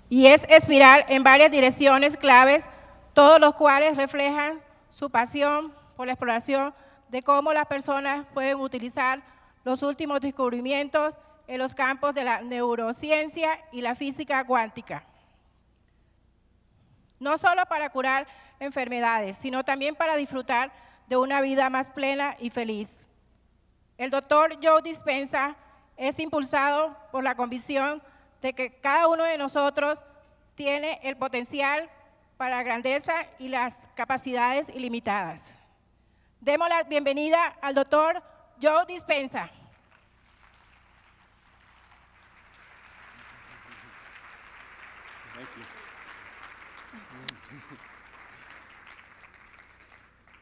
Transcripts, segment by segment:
y es espiral en varias direcciones claves, todos los cuales reflejan su pasión por la exploración de cómo las personas pueden utilizar los últimos descubrimientos en los campos de la neurociencia y la física cuántica. No solo para curar enfermedades, sino también para disfrutar de una vida más plena y feliz. El doctor Joe Dispenza es impulsado por la convicción de que cada uno de nosotros tiene el potencial para la grandeza y las capacidades ilimitadas. Demos la bienvenida al doctor Joe Dispenza. Thank you.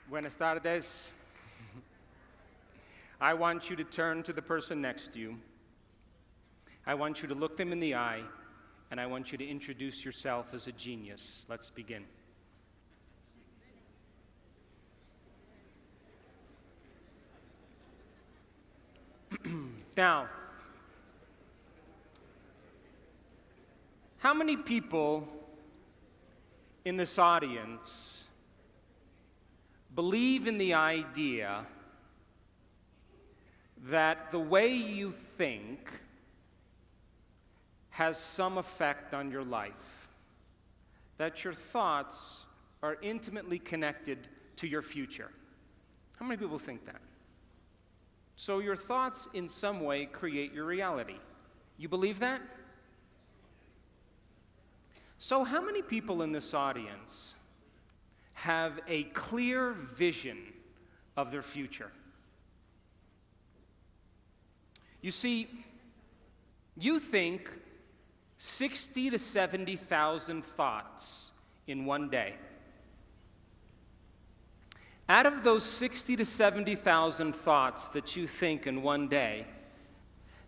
Buenas tardes. I want you to turn to the person next to you. I want you to look them in the eye, and I want you to introduce yourself as a genius. Let's begin. Now, how many people in this audience believe in the idea that the way you think has some effect on your life? That your thoughts are intimately connected to your future? How many people think that? So your thoughts in some way create your reality. You believe that? So how many people in this audience have a clear vision of their future? You see, you think 60 to 70,000 thoughts in one day. Out of those 60 to 70,000 thoughts that you think in one day,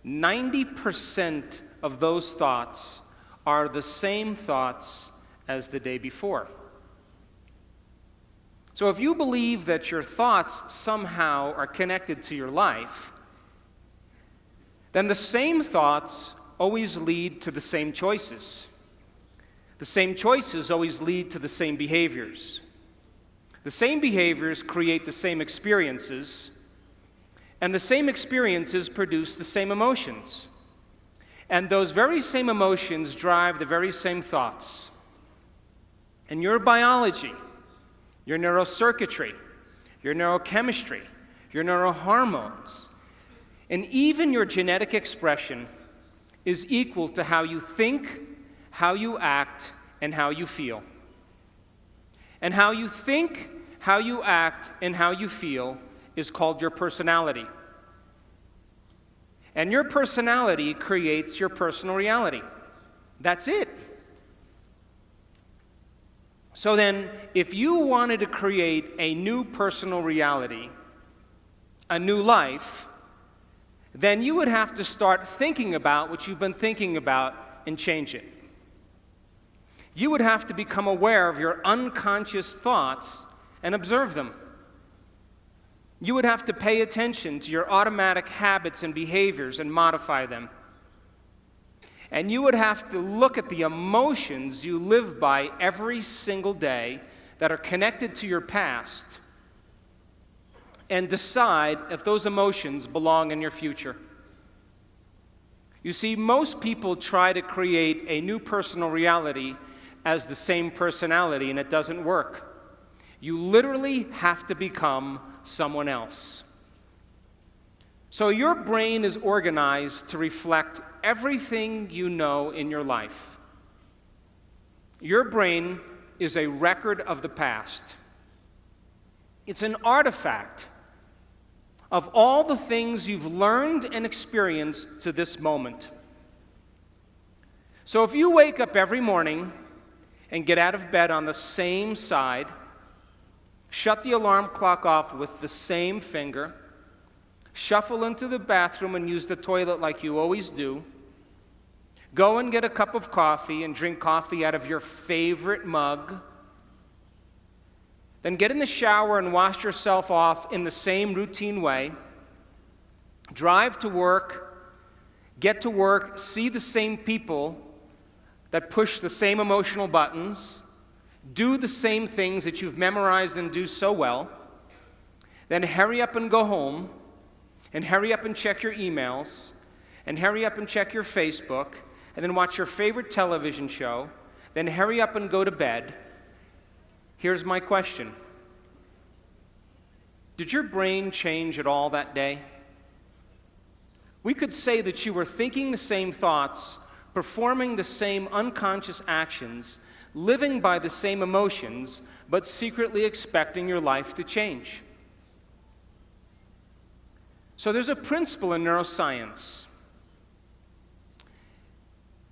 90% of those thoughts are the same thoughts as the day before. So if you believe that your thoughts somehow are connected to your life, then the same thoughts always lead to the same choices. The same choices always lead to the same behaviors. The same behaviors create the same experiences, and the same experiences produce the same emotions. And those very same emotions drive the very same thoughts. And your biology, your neurocircuitry, your neurochemistry, your neurohormones, and even your genetic expression is equal to how you think, how you act, and how you feel. And how you think, how you act, and how you feel is called your personality. And your personality creates your personal reality. That's it. So then, if you wanted to create a new personal reality, a new life, then you would have to start thinking about what you've been thinking about and change it. You would have to become aware of your unconscious thoughts and observe them. You would have to pay attention to your automatic habits and behaviors and modify them. And you would have to look at the emotions you live by every single day that are connected to your past and decide if those emotions belong in your future. You see, most people try to create a new personal reality as the same personality, and it doesn't work. You literally have to become someone else. So your brain is organized to reflect everything you know in your life. Your brain is a record of the past. It's an artifact of all the things you've learned and experienced to this moment. So if you wake up every morning and get out of bed on the same side, shut the alarm clock off with the same finger, shuffle into the bathroom and use the toilet like you always do, go and get a cup of coffee and drink coffee out of your favorite mug, then get in the shower and wash yourself off in the same routine way, drive to work, get to work, see the same people that push the same emotional buttons, do the same things that you've memorized and do so well, then hurry up and go home, and hurry up and check your emails, and hurry up and check your Facebook, and then watch your favorite television show, then hurry up and go to bed. Here's my question. Did your brain change at all that day? We could say that you were thinking the same thoughts, performing the same unconscious actions, living by the same emotions, but secretly expecting your life to change. So there's a principle in neuroscience.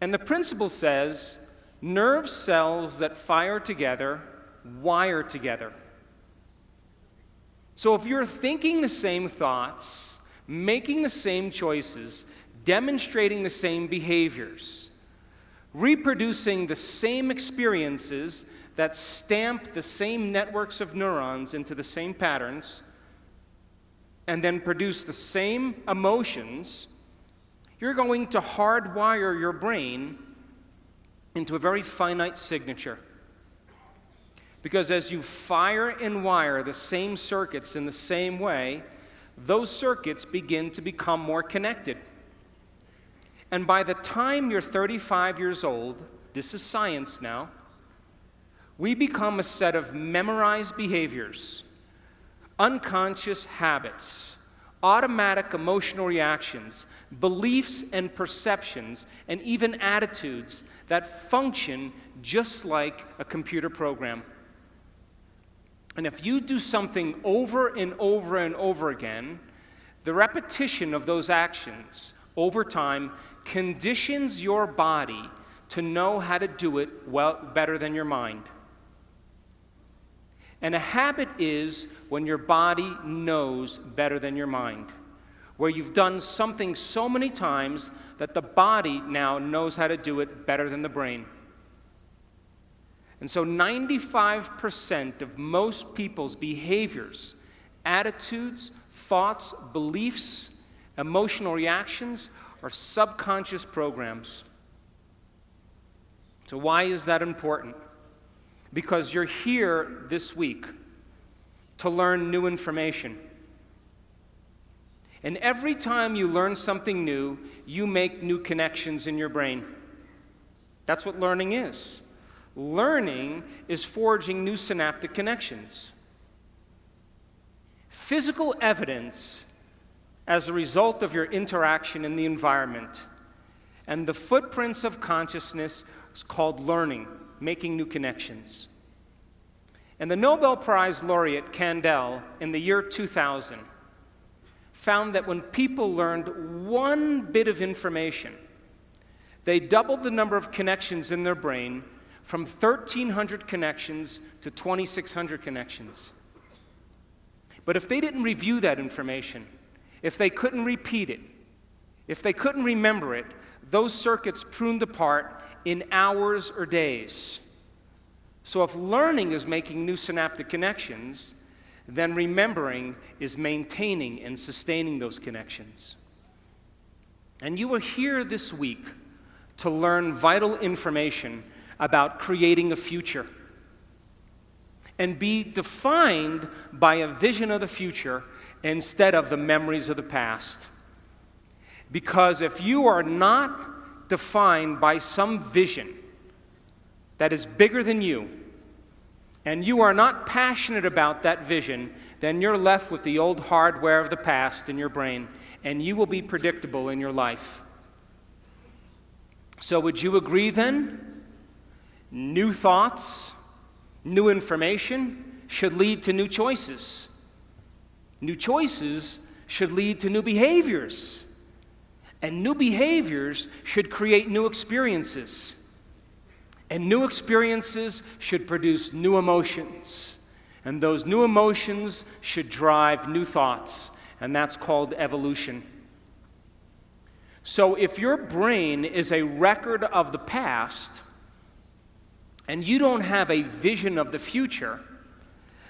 And the principle says, nerve cells that fire together wire together. So if you're thinking the same thoughts, making the same choices, demonstrating the same behaviors, reproducing the same experiences that stamp the same networks of neurons into the same patterns, and then produce the same emotions, you're going to hardwire your brain into a very finite signature. Because as you fire and wire the same circuits in the same way, those circuits begin to become more connected. And by the time you're 35 years old, this is science now, we become a set of memorized behaviors, unconscious habits, automatic emotional reactions, beliefs and perceptions, and even attitudes that function just like a computer program. And if you do something over and over and over again, the repetition of those actions over time conditions your body to know how to do it well, better than your mind. And a habit is when your body knows better than your mind, where you've done something so many times that the body now knows how to do it better than the brain. And so 95% of most people's behaviors, attitudes, thoughts, beliefs, emotional reactions are subconscious programs. So why is that important? Because you're here this week to learn new information. And every time you learn something new, you make new connections in your brain. That's what learning is. Learning is forging new synaptic connections. Physical evidence as a result of your interaction in the environment and the footprints of consciousness is called learning, making new connections. And the Nobel Prize laureate Kandel in the year 2000 found that when people learned one bit of information, they doubled the number of connections in their brain from 1,300 connections to 2,600 connections. But if they didn't review that information, if they couldn't repeat it, if they couldn't remember it, those circuits pruned apart in hours or days. So if learning is making new synaptic connections, then remembering is maintaining and sustaining those connections. And you are here this week to learn vital information about creating a future and be defined by a vision of the future instead of the memories of the past. Because if you are not defined by some vision that is bigger than you, and you are not passionate about that vision, then you're left with the old hardware of the past in your brain, and you will be predictable in your life. So would you agree then? New thoughts, new information should lead to new choices. New choices should lead to new behaviors. And new behaviors should create new experiences. And new experiences should produce new emotions. And those new emotions should drive new thoughts. And that's called evolution. So if your brain is a record of the past, and you don't have a vision of the future,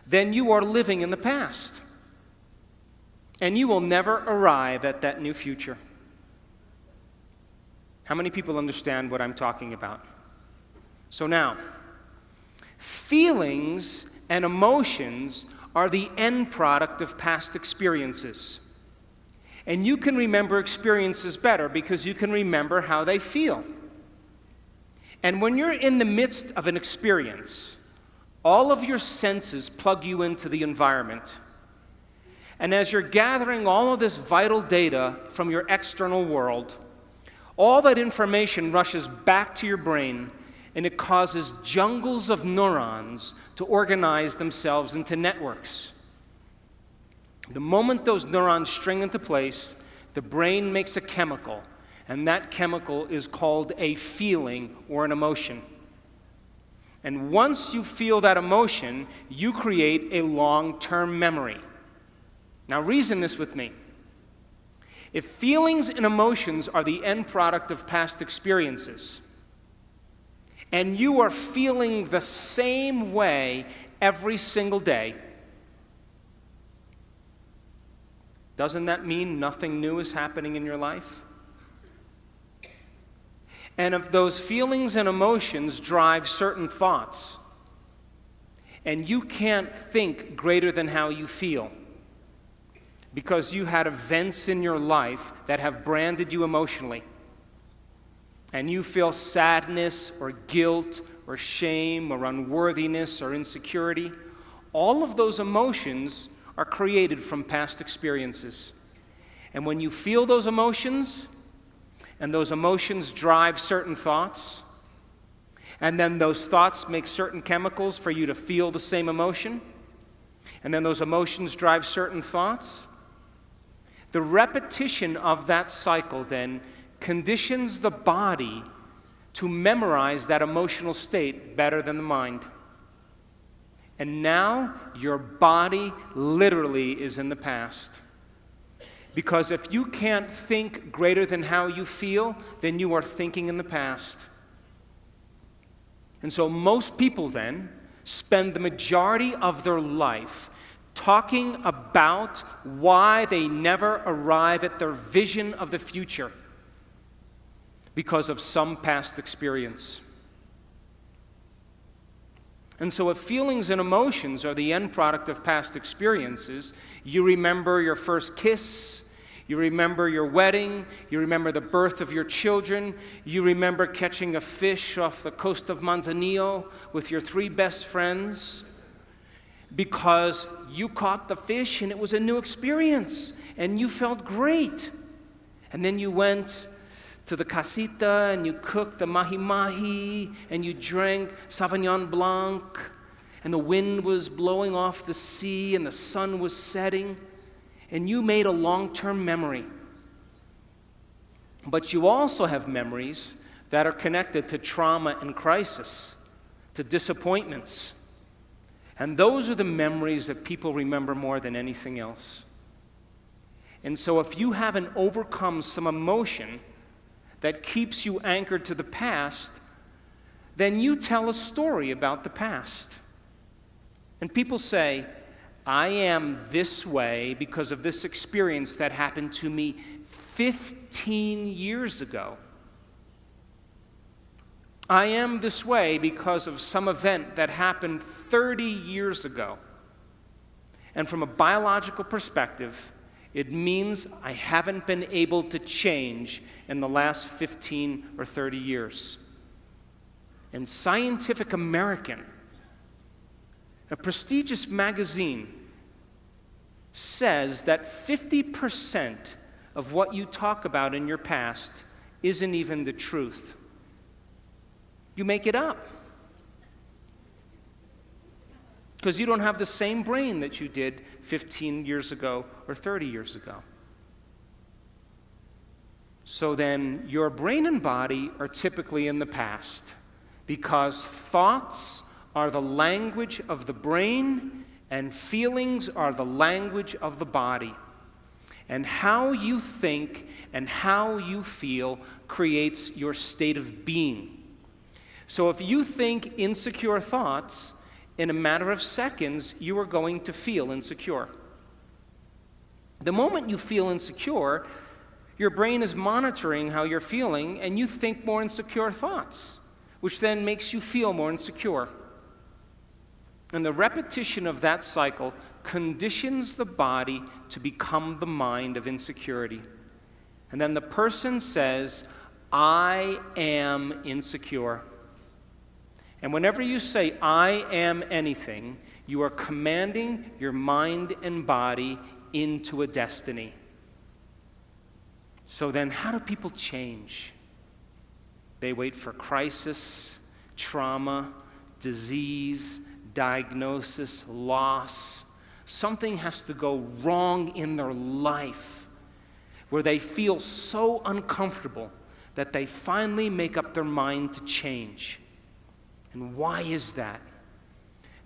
then you are living in the past. And you will never arrive at that new future. How many people understand what I'm talking about? So now, feelings and emotions are the end product of past experiences. And you can remember experiences better because you can remember how they feel. And when you're in the midst of an experience, all of your senses plug you into the environment. And as you're gathering all of this vital data from your external world, all that information rushes back to your brain, and it causes jungles of neurons to organize themselves into networks. The moment those neurons string into place, the brain makes a chemical, and that chemical is called a feeling or an emotion. And once you feel that emotion, you create a long-term memory. Now reason this with me. If feelings and emotions are the end product of past experiences, and you are feeling the same way every single day, doesn't that mean nothing new is happening in your life? And if those feelings and emotions drive certain thoughts, and you can't think greater than how you feel, because you had events in your life that have branded you emotionally, and you feel sadness or guilt or shame or unworthiness or insecurity, all of those emotions are created from past experiences. And when you feel those emotions, and those emotions drive certain thoughts, and then those thoughts make certain chemicals for you to feel the same emotion, and then those emotions drive certain thoughts, the repetition of that cycle then conditions the body to memorize that emotional state better than the mind. And now your body literally is in the past. Because if you can't think greater than how you feel, then you are thinking in the past. And so most people then spend the majority of their life talking about why they never arrive at their vision of the future because of some past experience. And so if feelings and emotions are the end product of past experiences, you remember your first kiss, you remember your wedding, you remember the birth of your children, you remember catching a fish off the coast of Manzanillo with your 3 best friends, because you caught the fish and it was a new experience and you felt great. And then you went to the casita and you cooked the mahi-mahi and you drank Sauvignon Blanc and the wind was blowing off the sea and the sun was setting and you made a long-term memory. But you also have memories that are connected to trauma and crisis, to disappointments. And those are the memories that people remember more than anything else. And so if you haven't overcome some emotion that keeps you anchored to the past, then you tell a story about the past. And people say, I am this way because of this experience that happened to me 15 years ago. I am this way because of some event that happened 30 years ago. And from a biological perspective, it means I haven't been able to change in the last 15 or 30 years. And Scientific American, a prestigious magazine, says that 50% of what you talk about in your past isn't even the truth. You make it up. Because you don't have the same brain that you did 15 years ago or 30 years ago. So then your brain and body are typically in the past because thoughts are the language of the brain and feelings are the language of the body. And how you think and how you feel creates your state of being. So if you think insecure thoughts, in a matter of seconds, you are going to feel insecure. The moment you feel insecure, your brain is monitoring how you're feeling, and you think more insecure thoughts. which then makes you feel more insecure. And the repetition of that cycle conditions the body to become the mind of insecurity. And then the person says, I am insecure. And whenever you say, I am anything, you are commanding your mind and body into a destiny. So then, how do people change? They wait for crisis, trauma, disease, diagnosis, loss. Something has to go wrong in their life where they feel so uncomfortable that they finally make up their mind to change. And why is that?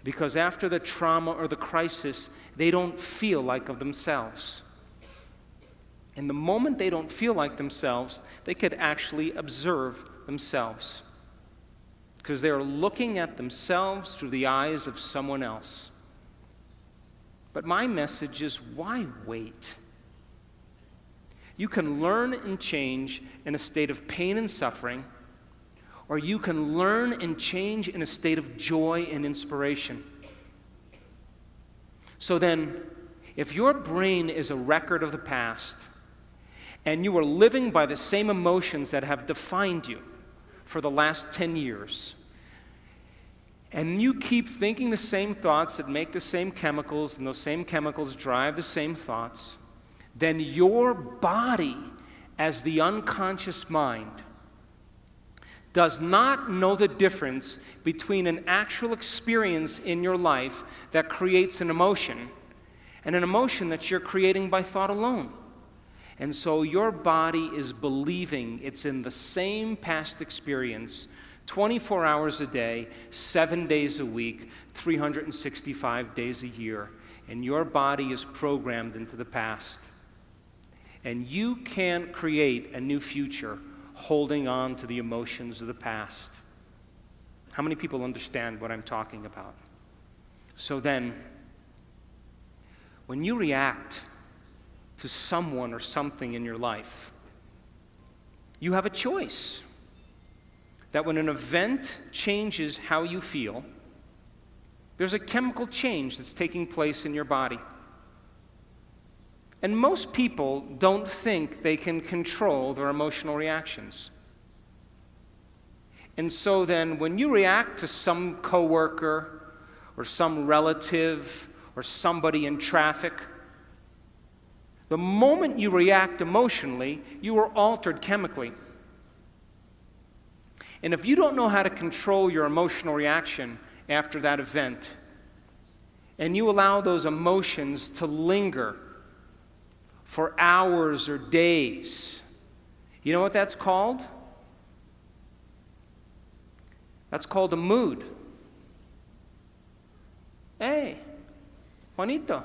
Because after the trauma or the crisis, they don't feel like of themselves. And the moment they don't feel like themselves, they could actually observe themselves. Because they're looking at themselves through the eyes of someone else. But my message is, why wait? You can learn and change in a state of pain and suffering, or you can learn and change in a state of joy and inspiration. So then, if your brain is a record of the past, and you are living by the same emotions that have defined you for the last 10 years, and you keep thinking the same thoughts that make the same chemicals, and those same chemicals drive the same thoughts, then your body, as the unconscious mind, does not know the difference between an actual experience in your life that creates an emotion and an emotion that you're creating by thought alone. And so your body is believing it's in the same past experience 24 hours a day, 7 days a week, 365 days a year. And your body is programmed into the past. And you can't create a new future holding on to the emotions of the past. How many people understand what I'm talking about? So then, when you react to someone or something in your life, you have a choice. That when an event changes how you feel, there's a chemical change that's taking place in your body. And most people don't think they can control their emotional reactions. And so then when you react to some coworker or some relative or somebody in traffic, the moment you react emotionally, you are altered chemically. And if you don't know how to control your emotional reaction after that event, and you allow those emotions to linger for hours or days, you know what that's called? That's called a mood. Hey, Juanito,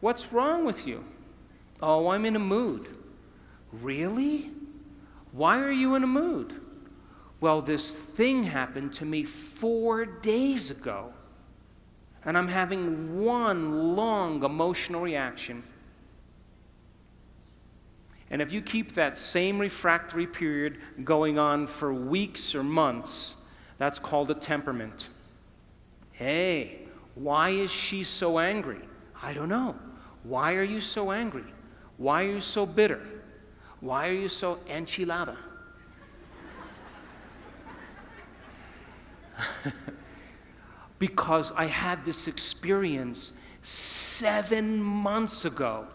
what's wrong with you? Oh, I'm in a mood. Really? Why are you in a mood? Well, this thing happened to me 4 days ago, and I'm having one long emotional reaction. And if you keep that same refractory period going on for weeks or months, that's called a temperament. Hey, why is she so angry? I don't know. Why are you so angry? Why are you so bitter? Why are you so enchilada? Because I had this experience 7 months ago,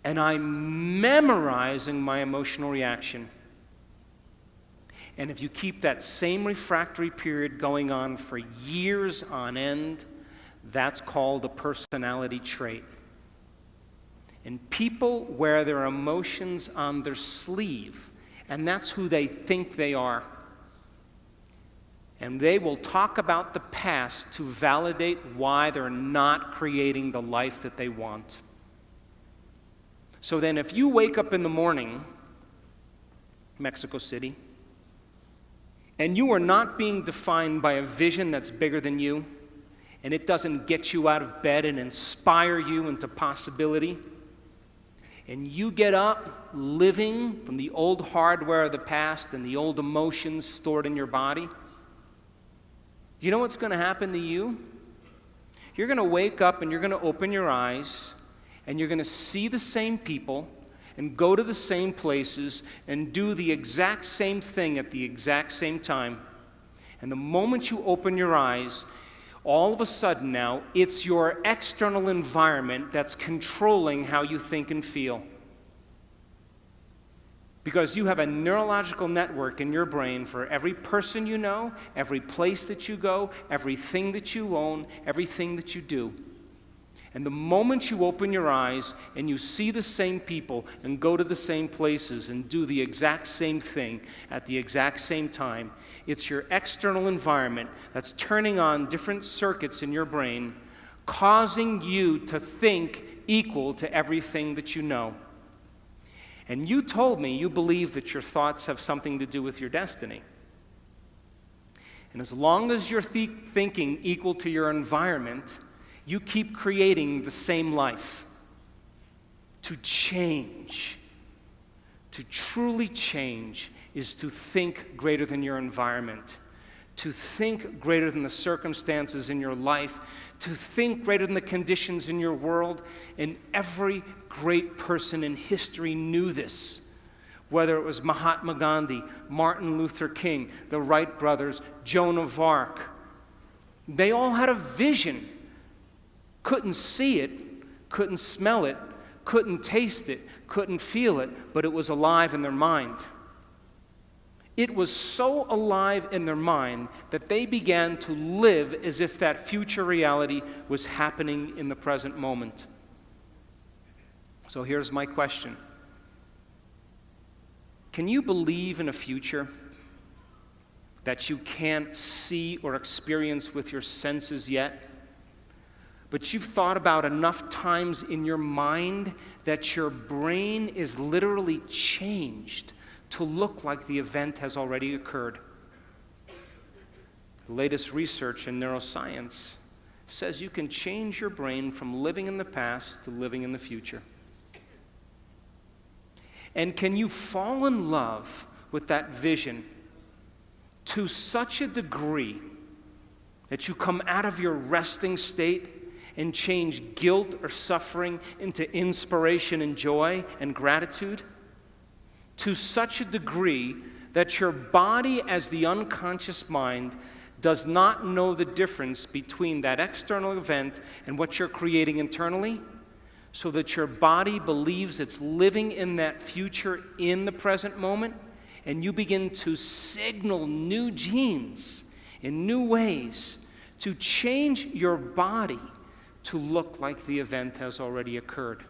and I'm memorizing my emotional reaction. And if you keep that same refractory period going on for years on end, that's called a personality trait. And people wear their emotions on their sleeve, and that's who they think they are. And they will talk about the past to validate why they're not creating the life that they want. So then if you wake up in the morning, Mexico City, and you are not being defined by a vision that's bigger than you, and it doesn't get you out of bed and inspire you into possibility, and you get up living from the old hardware of the past and the old emotions stored in your body, do you know what's going to happen to you? You're going to wake up and you're going to open your eyes and you're going to see the same people and go to the same places and do the exact same thing at the exact same time. And the moment you open your eyes, all of a sudden now, it's your external environment that's controlling how you think and feel. Because you have a neurological network in your brain for every person you know, every place that you go, everything that you own, everything that you do. And the moment you open your eyes and you see the same people and go to the same places and do the exact same thing at the exact same time, it's your external environment that's turning on different circuits in your brain, causing you to think equal to everything that you know. And you told me you believe that your thoughts have something to do with your destiny. And as long as you're thinking equal to your environment, you keep creating the same life. To change, to truly change, is to think greater than your environment, to think greater than the circumstances in your life, to think greater than the conditions in your world. And every great person in history knew this, whether it was Mahatma Gandhi, Martin Luther King, the Wright brothers, Joan of Arc. They all had a vision. Couldn't see it, couldn't smell it, couldn't taste it, couldn't feel it, but it was alive in their mind. It was so alive in their mind that they began to live as if that future reality was happening in the present moment. So here's my question. Can you believe in a future that you can't see or experience with your senses yet, but you've thought about enough times in your mind that your brain is literally changed to look like the event has already occurred? The latest research in neuroscience says you can change your brain from living in the past to living in the future. And can you fall in love with that vision to such a degree that you come out of your resting state and change guilt or suffering into inspiration and joy and gratitude? To such a degree that your body, as the unconscious mind, does not know the difference between that external event and what you're creating internally, so that your body believes it's living in that future in the present moment, and you begin to signal new genes in new ways to change your body to look like the event has already occurred.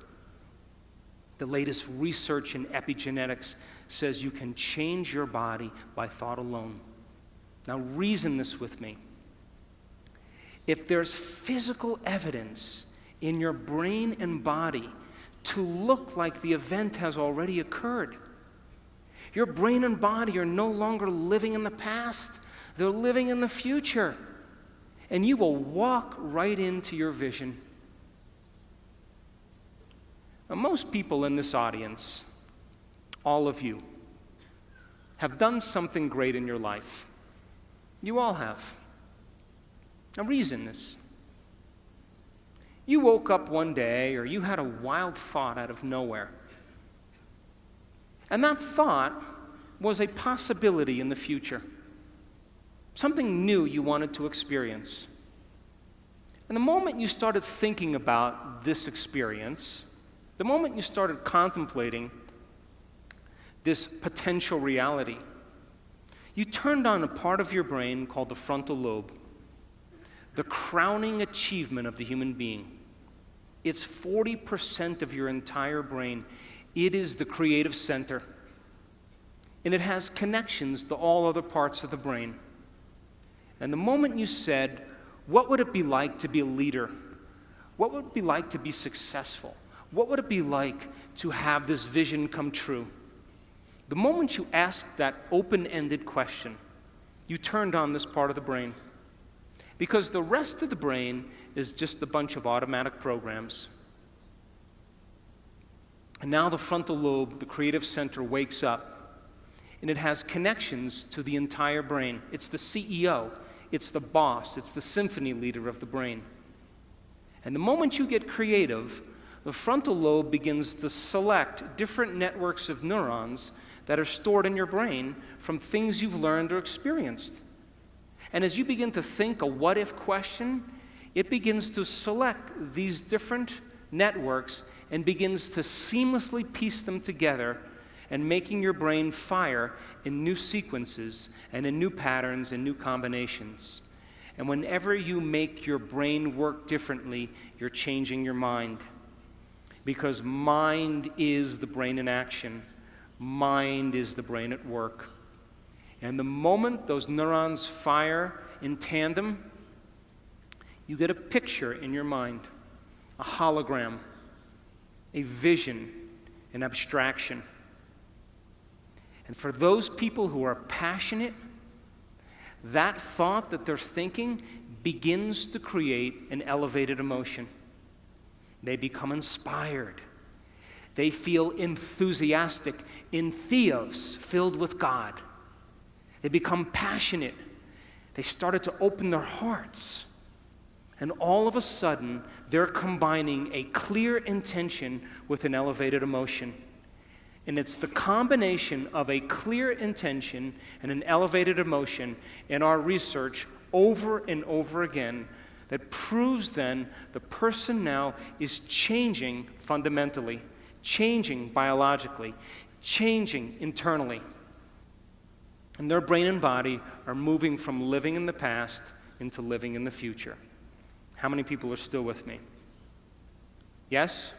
The latest research in epigenetics says you can change your body by thought alone. Now reason this with me. If there's physical evidence in your brain and body to look like the event has already occurred, your brain and body are no longer living in the past, they're living in the future. And you will walk right into your vision. Now, most people in this audience, all of you, have done something great in your life. You all have. Now reason this. You woke up one day, or you had a wild thought out of nowhere. And that thought was a possibility in the future. Something new you wanted to experience. And the moment you started thinking about this experience, the moment you started contemplating this potential reality, you turned on a part of your brain called the frontal lobe, the crowning achievement of the human being. It's 40% of your entire brain. It is the creative center. And it has connections to all other parts of the brain. And the moment you said, what would it be like to be a leader? What would it be like to be successful? What would it be like to have this vision come true? The moment you asked that open-ended question, you turned on this part of the brain. Because the rest of the brain is just a bunch of automatic programs. And now the frontal lobe, the creative center, wakes up, and it has connections to the entire brain. It's the CEO, it's the boss, it's the symphony leader of the brain. And the moment you get creative, the frontal lobe begins to select different networks of neurons that are stored in your brain from things you've learned or experienced. And as you begin to think a what-if question, it begins to select these different networks and begins to seamlessly piece them together and making your brain fire in new sequences and in new patterns and new combinations. And whenever you make your brain work differently, you're changing your mind. Because mind is the brain in action. Mind is the brain at work. And the moment those neurons fire in tandem, you get a picture in your mind, a hologram, a vision, an abstraction. And for those people who are passionate, that thought that they're thinking begins to create an elevated emotion. They become inspired. They feel enthusiastic, in theos, filled with God. They become passionate. They started to open their hearts. And all of a sudden, they're combining a clear intention with an elevated emotion. And it's the combination of a clear intention and an elevated emotion in our research over and over again that proves then the person now is changing fundamentally, changing biologically, changing internally. And their brain and body are moving from living in the past into living in the future. How many people are still with me? Yes?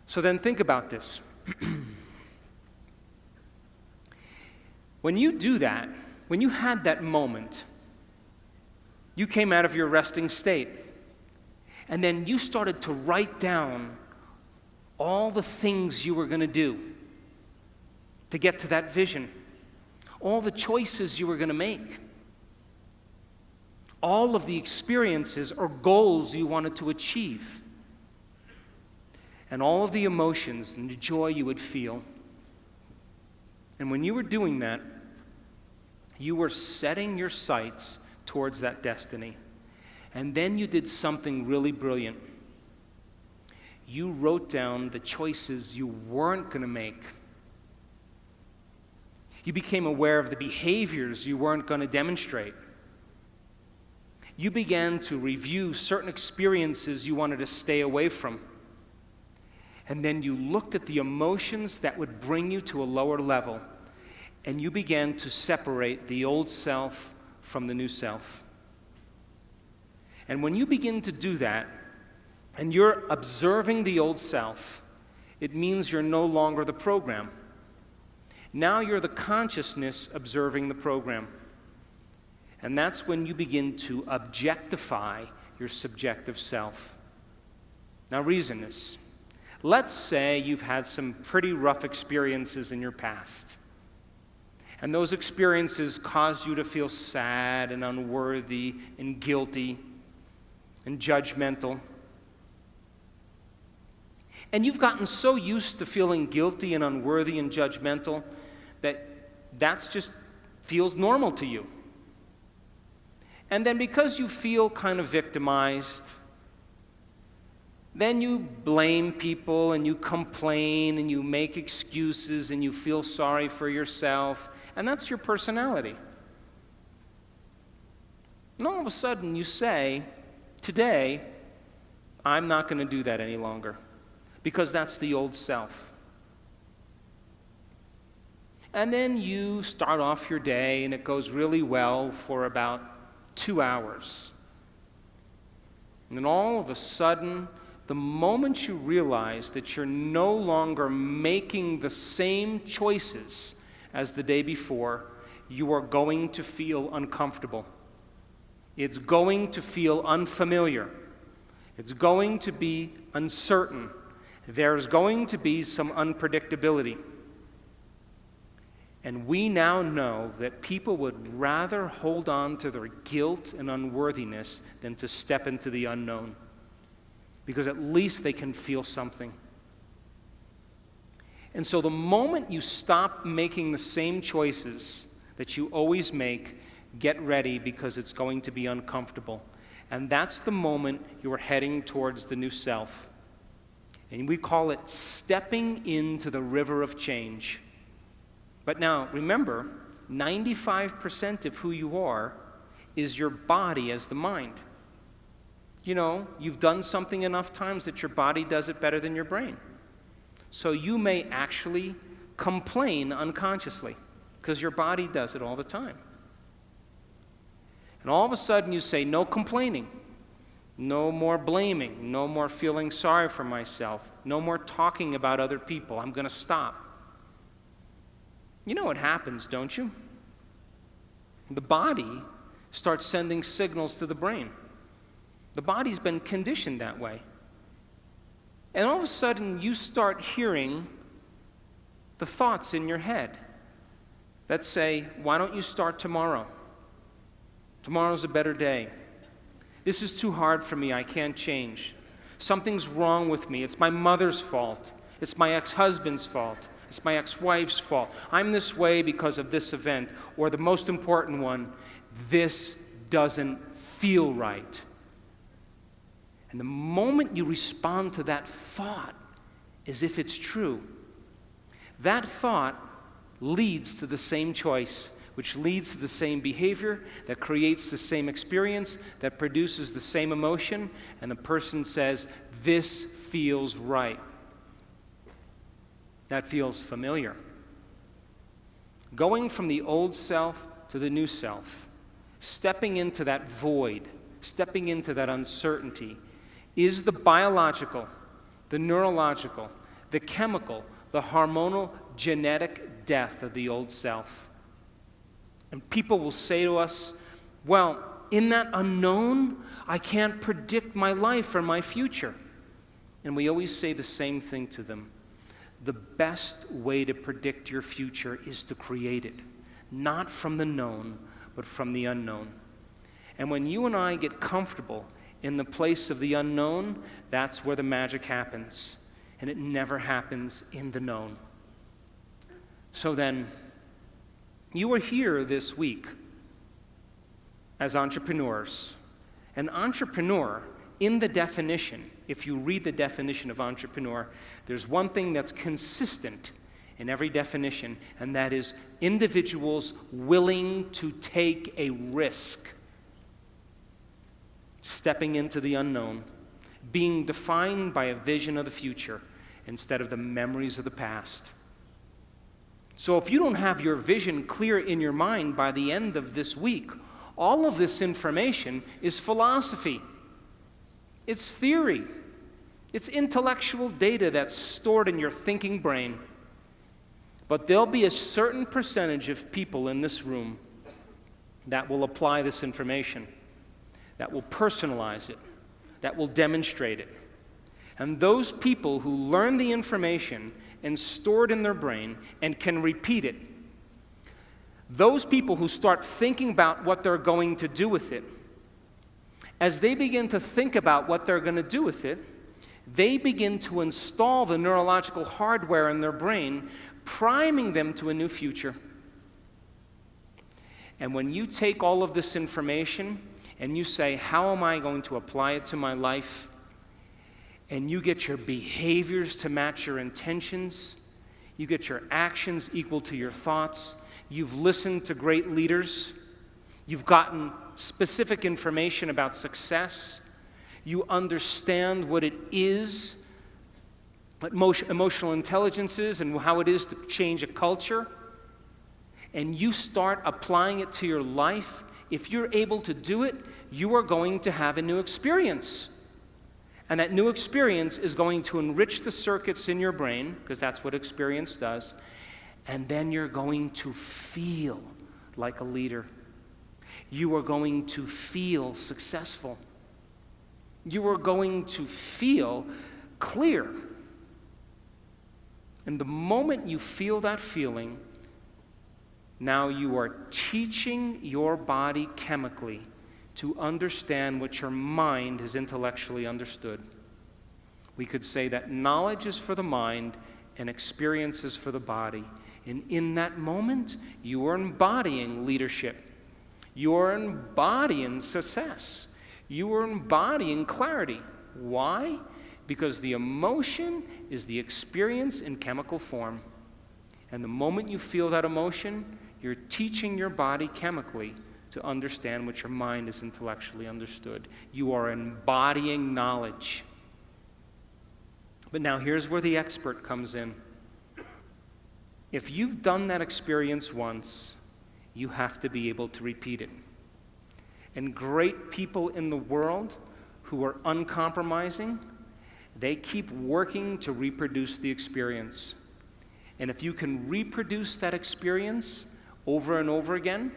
So then think about this. When you do that, when you had that moment, you came out of your resting state, and then you started to write down all the things you were going to do to get to that vision, all the choices you were going to make, all of the experiences or goals you wanted to achieve, and all of the emotions and the joy you would feel. And when you were doing that, you were setting your sights towards that destiny. And then you did something really brilliant. You wrote down the choices you weren't going to make. You became aware of the behaviors you weren't going to demonstrate. You began to review certain experiences you wanted to stay away from. And then you looked at the emotions that would bring you to a lower level, and you began to separate the old self from the new self. And when you begin to do that, and you're observing the old self, it means you're no longer the program. Now you're the consciousness observing the program. And that's when you begin to objectify your subjective self. Now reason this. Let's say you've had some pretty rough experiences in your past. And those experiences caused you to feel sad and unworthy and guilty and judgmental. And you've gotten so used to feeling guilty and unworthy and judgmental that that's just feels normal to you. And then because you feel kind of victimized, then you blame people and you complain and you make excuses and you feel sorry for yourself, and that's your personality. And all of a sudden you say, today, I'm not going to do that any longer, because that's the old self. And then you start off your day and it goes really well for about 2 hours. And then all of a sudden, the moment you realize that you're no longer making the same choices as the day before, you are going to feel uncomfortable. It's going to feel unfamiliar. It's going to be uncertain. There's going to be some unpredictability. And we now know that people would rather hold on to their guilt and unworthiness than to step into the unknown, because at least they can feel something. And so the moment you stop making the same choices that you always make, get ready because it's going to be uncomfortable. And that's the moment you're heading towards the new self. And we call it stepping into the river of change. But now, remember, 95% of who you are is your body as the mind. You know, you've done something enough times that your body does it better than your brain. So you may actually complain unconsciously because your body does it all the time. And all of a sudden you say, no complaining, no more blaming, no more feeling sorry for myself, no more talking about other people. I'm going to stop. You know what happens, don't you? The body starts sending signals to the brain. The body's been conditioned that way. And all of a sudden, you start hearing the thoughts in your head that say, why don't you start tomorrow? Tomorrow's a better day. This is too hard for me. I can't change. Something's wrong with me. It's my mother's fault. It's my ex-husband's fault. It's my ex-wife's fault. I'm this way because of this event. Or the most important one, this doesn't feel right. And the moment you respond to that thought as if it's true, that thought leads to the same choice, which leads to the same behavior, that creates the same experience, that produces the same emotion, and the person says, this feels right. That feels familiar. Going from the old self to the new self, stepping into that void, stepping into that uncertainty, is the biological, the neurological, the chemical, the hormonal, genetic death of the old self. And people will say to us, well, in that unknown, I can't predict my life or my future. And we always say the same thing to them. The best way to predict your future is to create it, not from the known, but from the unknown. And when you and I get comfortable in the place of the unknown, that's where the magic happens. And it never happens in the known. So then, you are here this week as entrepreneurs. An entrepreneur, in the definition, if you read the definition of entrepreneur, there's one thing that's consistent in every definition, and that is individuals willing to take a risk. Stepping into the unknown, being defined by a vision of the future instead of the memories of the past. So if you don't have your vision clear in your mind by the end of this week, all of this information is philosophy. It's theory. It's intellectual data that's stored in your thinking brain. But there'll be a certain percentage of people in this room that will apply this information, that will personalize it, that will demonstrate it. And those people who learn the information and store it in their brain and can repeat it, those people who start thinking about what they're going to do with it, as they begin to think about what they're going to do with it, they begin to install the neurological hardware in their brain, priming them to a new future. And when you take all of this information and you say, how am I going to apply it to my life? And you get your behaviors to match your intentions. You get your actions equal to your thoughts. You've listened to great leaders. You've gotten specific information about success. You understand what it is, what emotional intelligence is, and how it is to change a culture. And you start applying it to your life. If you're able to do it, you are going to have a new experience. And that new experience is going to enrich the circuits in your brain, because that's what experience does. And then you're going to feel like a leader. You are going to feel successful. You are going to feel clear. And the moment you feel that feeling, now you are teaching your body chemically to understand what your mind has intellectually understood. We could say that knowledge is for the mind and experiences for the body. And in that moment, you are embodying leadership. You are embodying success. You are embodying clarity. Why? Because the emotion is the experience in chemical form. And the moment you feel that emotion, you're teaching your body chemically to understand what your mind has intellectually understood. You are embodying knowledge. But now here's where the expert comes in. If you've done that experience once, you have to be able to repeat it. And great people in the world who are uncompromising, they keep working to reproduce the experience. And if you can reproduce that experience over and over again,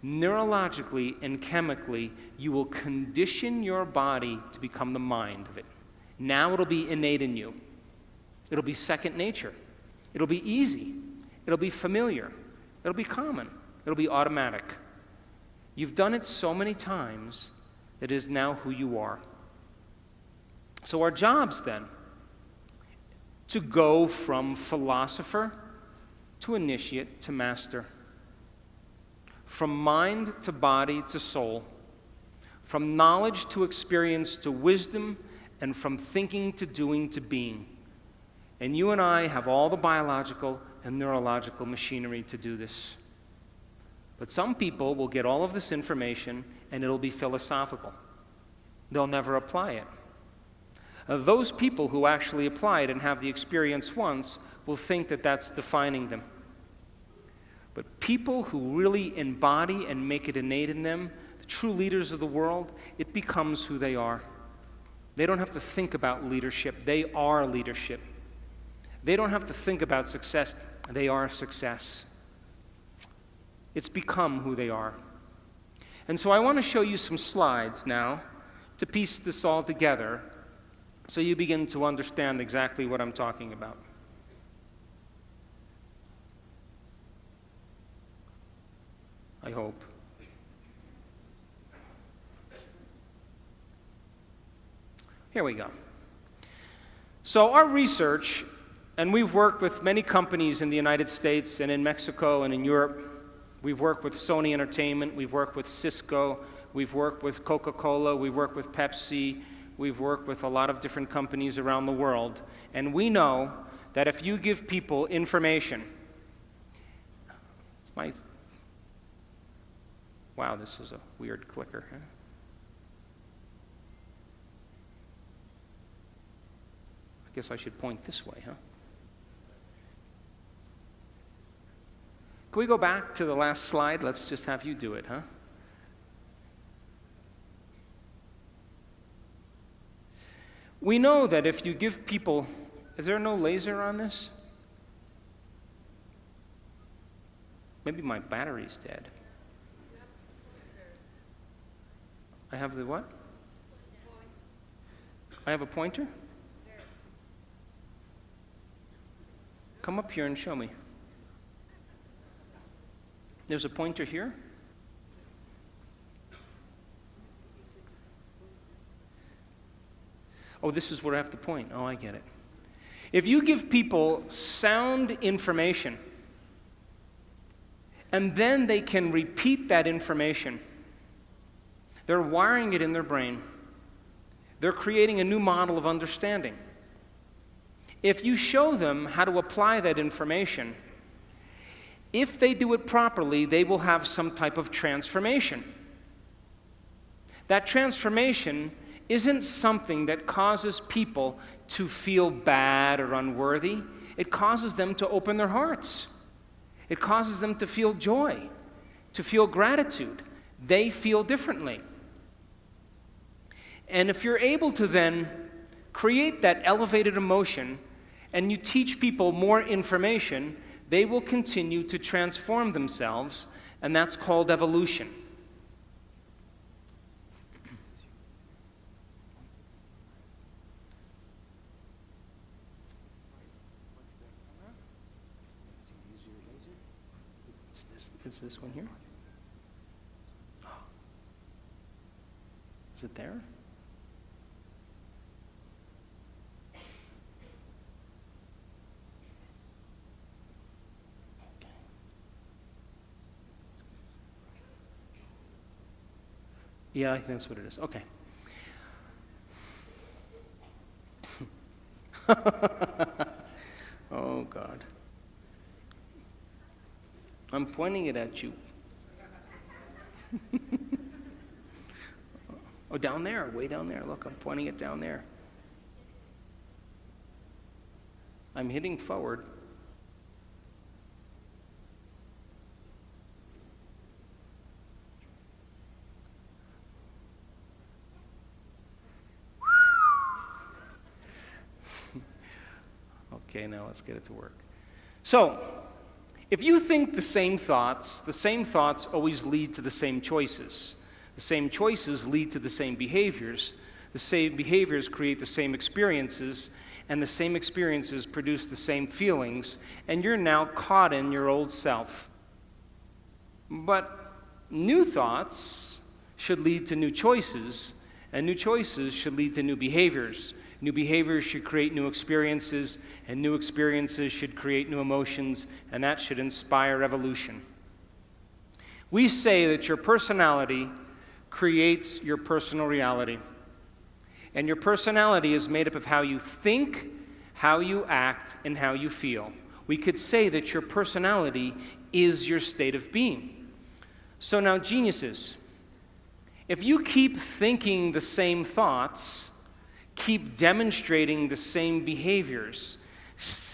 neurologically and chemically, you will condition your body to become the mind of it. Now it'll be innate in you. It'll be second nature. It'll be easy. It'll be familiar. It'll be common. It'll be automatic. You've done it so many times that it is now who you are. So our job's then to go from philosopher to initiate to master. From mind to body to soul. From knowledge to experience to wisdom, and from thinking to doing to being. And you and I have all the biological and neurological machinery to do this. But some people will get all of this information and it'll be philosophical. They'll never apply it. Those people who actually apply it and have the experience once will think that that's defining them. But people who really embody and make it innate in them, the true leaders of the world, it becomes who they are. They don't have to think about leadership. They are leadership. They don't have to think about success. They are success. It's become who they are. And so I want to show you some slides now to piece this all together so you begin to understand exactly what I'm talking about. I hope. Here we go. So our research, and we've worked with many companies in the United States and in Mexico and in Europe. We've worked with Sony Entertainment, we've worked with Cisco, we've worked with Coca-Cola, we've worked with Pepsi, we've worked with a lot of different companies around the world. And we know that if you give people information, wow, this is a weird clicker. Huh? I guess I should point this way, huh? Can we go back to the last slide? Let's just have you do it, huh? We know that if you give people, is there no laser on this? Maybe my battery's dead. I have the what? I have a pointer? Come up here and show me. There's a pointer here. Oh, this is where I have to point. Oh, I get it. If you give people sound information, and then they can repeat that information, they're wiring it in their brain. They're creating a new model of understanding. If you show them how to apply that information, if they do it properly, they will have some type of transformation. That transformation isn't something that causes people to feel bad or unworthy. It causes them to open their hearts. It causes them to feel joy, to feel gratitude. They feel differently. And if you're able to then create that elevated emotion and you teach people more information, they will continue to transform themselves, and that's called evolution. It's this one here? Is it there? Yeah, I think that's what it is. Okay. Oh, God. I'm pointing it at you. Oh, down there, way down there. Look, I'm pointing it down there. I'm hitting forward. Okay, now let's get it to work. So, if you think the same thoughts always lead to the same choices. The same choices lead to the same behaviors. The same behaviors create the same experiences, and the same experiences produce the same feelings, and you're now caught in your old self. But new thoughts should lead to new choices, and new choices should lead to new behaviors. New behaviors should create new experiences, and new experiences should create new emotions, and that should inspire evolution. We say that your personality creates your personal reality. And your personality is made up of how you think, how you act, and how you feel. We could say that your personality is your state of being. So now, geniuses, if you keep thinking the same thoughts, keep demonstrating the same behaviors,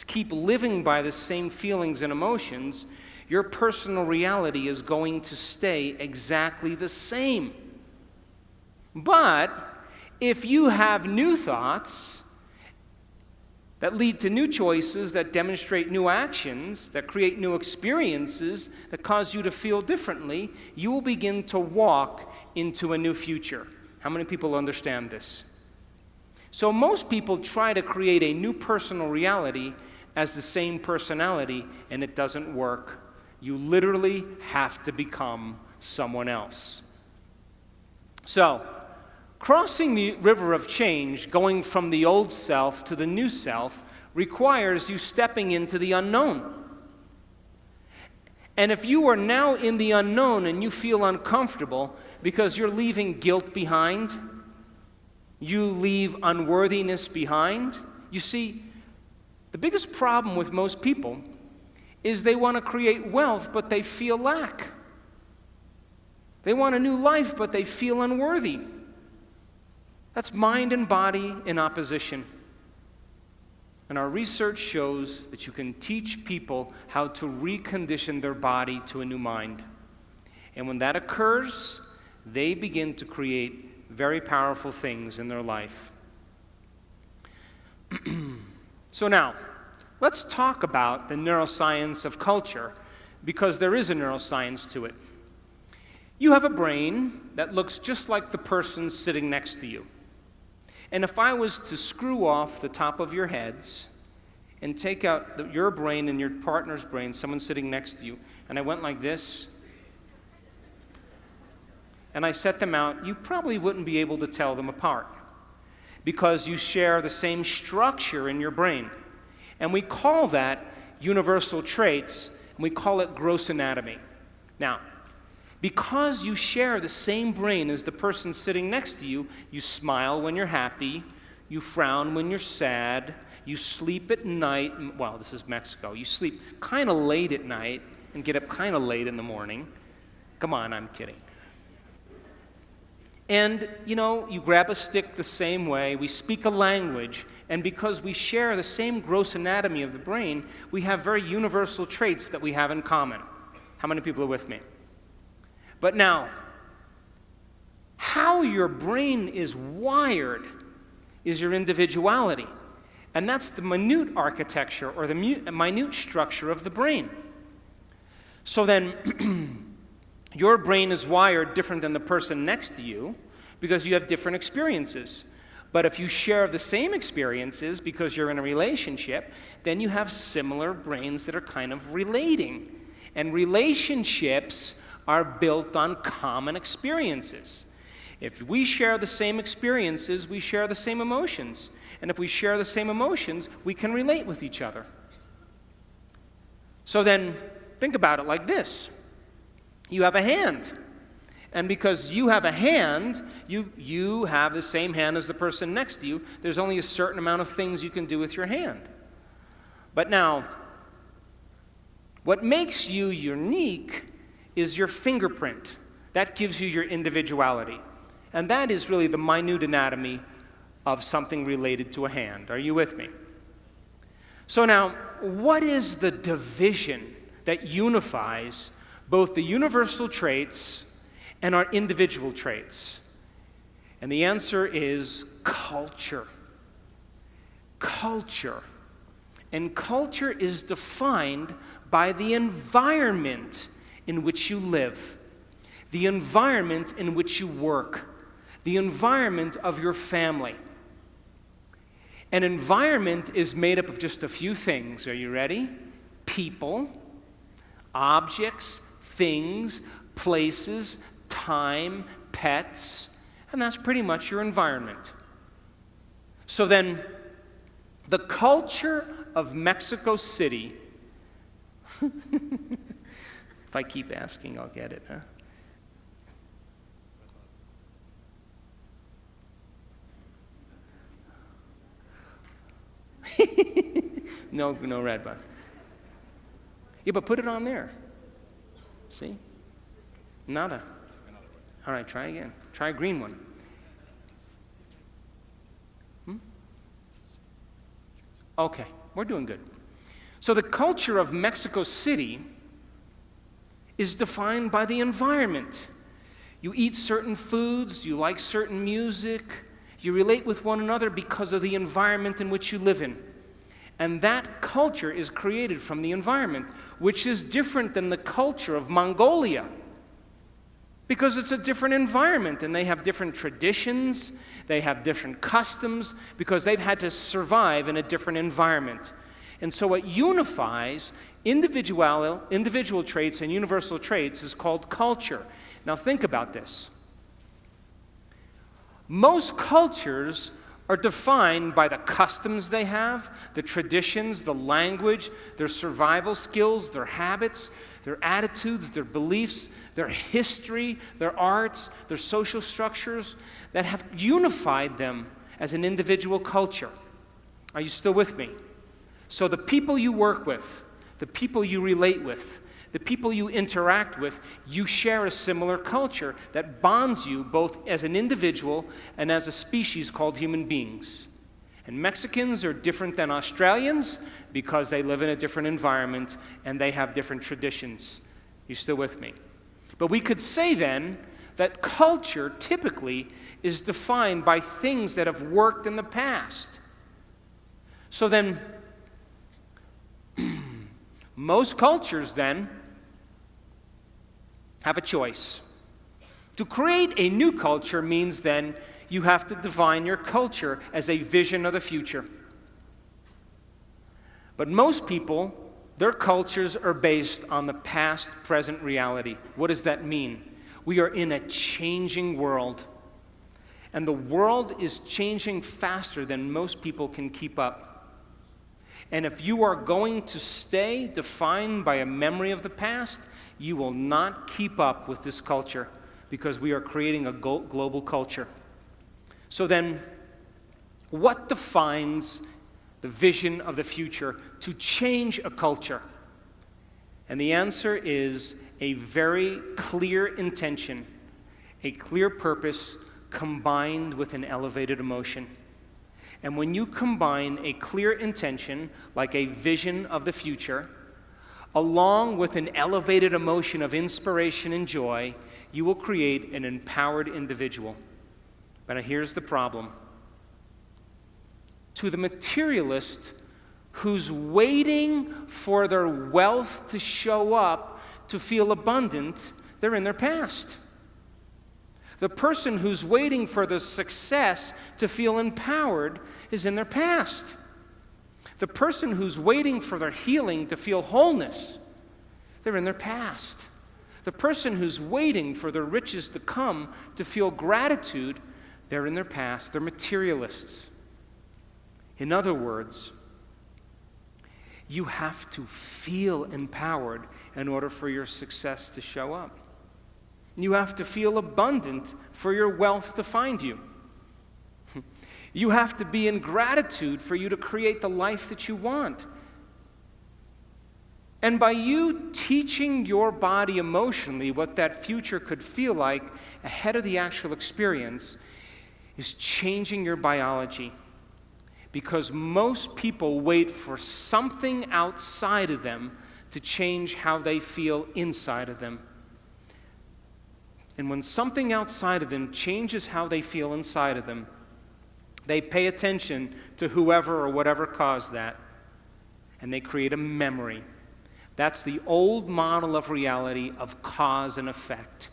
keep living by the same feelings and emotions, your personal reality is going to stay exactly the same. But if you have new thoughts that lead to new choices, that demonstrate new actions, that create new experiences, that cause you to feel differently, you will begin to walk into a new future. How many people understand this? So most people try to create a new personal reality as the same personality, and it doesn't work. You literally have to become someone else. So, crossing the river of change, going from the old self to the new self, requires you stepping into the unknown. And if you are now in the unknown and you feel uncomfortable because you're leaving guilt behind, you leave unworthiness behind. You see, the biggest problem with most people is they want to create wealth, but they feel lack. They want a new life, but they feel unworthy. That's mind and body in opposition. And our research shows that you can teach people how to recondition their body to a new mind. And when that occurs, they begin to create very powerful things in their life. So now, let's talk about the neuroscience of culture, because there is a neuroscience to it. You have a brain that looks just like the person sitting next to you. And if I was to screw off the top of your heads and take out your brain and your partner's brain, someone sitting next to you, and I went like this, and I set them out, you probably wouldn't be able to tell them apart because you share the same structure in your brain. And we call that universal traits, and we call it gross anatomy. Now, because you share the same brain as the person sitting next to you, you smile when you're happy, you frown when you're sad, you sleep at night, well, this is Mexico, you sleep kind of late at night and get up kind of late in the morning. Come on, I'm kidding. And, you grab a stick the same way, we speak a language, and because we share the same gross anatomy of the brain, we have very universal traits that we have in common. How many people are with me? But now, how your brain is wired is your individuality. And that's the minute architecture or the minute structure of the brain. So then, your brain is wired different than the person next to you because you have different experiences. But if you share the same experiences because you're in a relationship, then you have similar brains that are kind of relating. And relationships are built on common experiences. If we share the same experiences, we share the same emotions. And if we share the same emotions, we can relate with each other. So then, think about it like this. You have a hand. And because you have a hand, you have the same hand as the person next to you. There's only a certain amount of things you can do with your hand. But now, what makes you unique is your fingerprint. That gives you your individuality. And that is really the minute anatomy of something related to a hand. Are you with me? So now, what is the division that unifies both the universal traits and our individual traits? And the answer is culture. Culture. And culture is defined by the environment in which you live, the environment in which you work, the environment of your family. An environment is made up of just a few things. Are you ready? People, objects, things, places, time, pets, and that's pretty much your environment. So then, the culture of Mexico City, if I keep asking, I'll get it, huh? No red button. Yeah, but put it on there. See? Nada. All right, try again. Try a green one. Okay, we're doing good. So the culture of Mexico City is defined by the environment. You eat certain foods, you like certain music, you relate with one another because of the environment in which you live in. And that culture is created from the environment, which is different than the culture of Mongolia, because it's a different environment, and they have different traditions, they have different customs, because they've had to survive in a different environment. And so what unifies individual traits and universal traits is called culture. Now think about this. Most cultures are defined by the customs they have, the traditions, the language, their survival skills, their habits, their attitudes, their beliefs, their history, their arts, their social structures that have unified them as an individual culture. Are you still with me? So the people you work with, the people you relate with, the people you interact with, you share a similar culture that bonds you both as an individual and as a species called human beings. And Mexicans are different than Australians because they live in a different environment and they have different traditions. You still with me? But we could say then that culture typically is defined by things that have worked in the past. So then, most cultures then have a choice. To create a new culture means then you have to define your culture as a vision of the future. But most people, their cultures are based on the past-present reality. What does that mean? We are in a changing world, and the world is changing faster than most people can keep up. And if you are going to stay defined by a memory of the past, you will not keep up with this culture because we are creating a global culture. So then, what defines the vision of the future to change a culture? And the answer is a very clear intention, a clear purpose combined with an elevated emotion. And when you combine a clear intention, like a vision of the future, along with an elevated emotion of inspiration and joy, you will create an empowered individual. But here's the problem. To the materialist who's waiting for their wealth to show up to feel abundant, they're in their past. The person who's waiting for the success to feel empowered is in their past. The person who's waiting for their healing to feel wholeness, they're in their past. The person who's waiting for their riches to come to feel gratitude, they're in their past. They're materialists. In other words, you have to feel empowered in order for your success to show up. You have to feel abundant for your wealth to find you. You have to be in gratitude for you to create the life that you want. And by you teaching your body emotionally what that future could feel like ahead of the actual experience is changing your biology. Because most people wait for something outside of them to change how they feel inside of them. And when something outside of them changes how they feel inside of them, they pay attention to whoever or whatever caused that, and they create a memory. That's the old model of reality of cause and effect,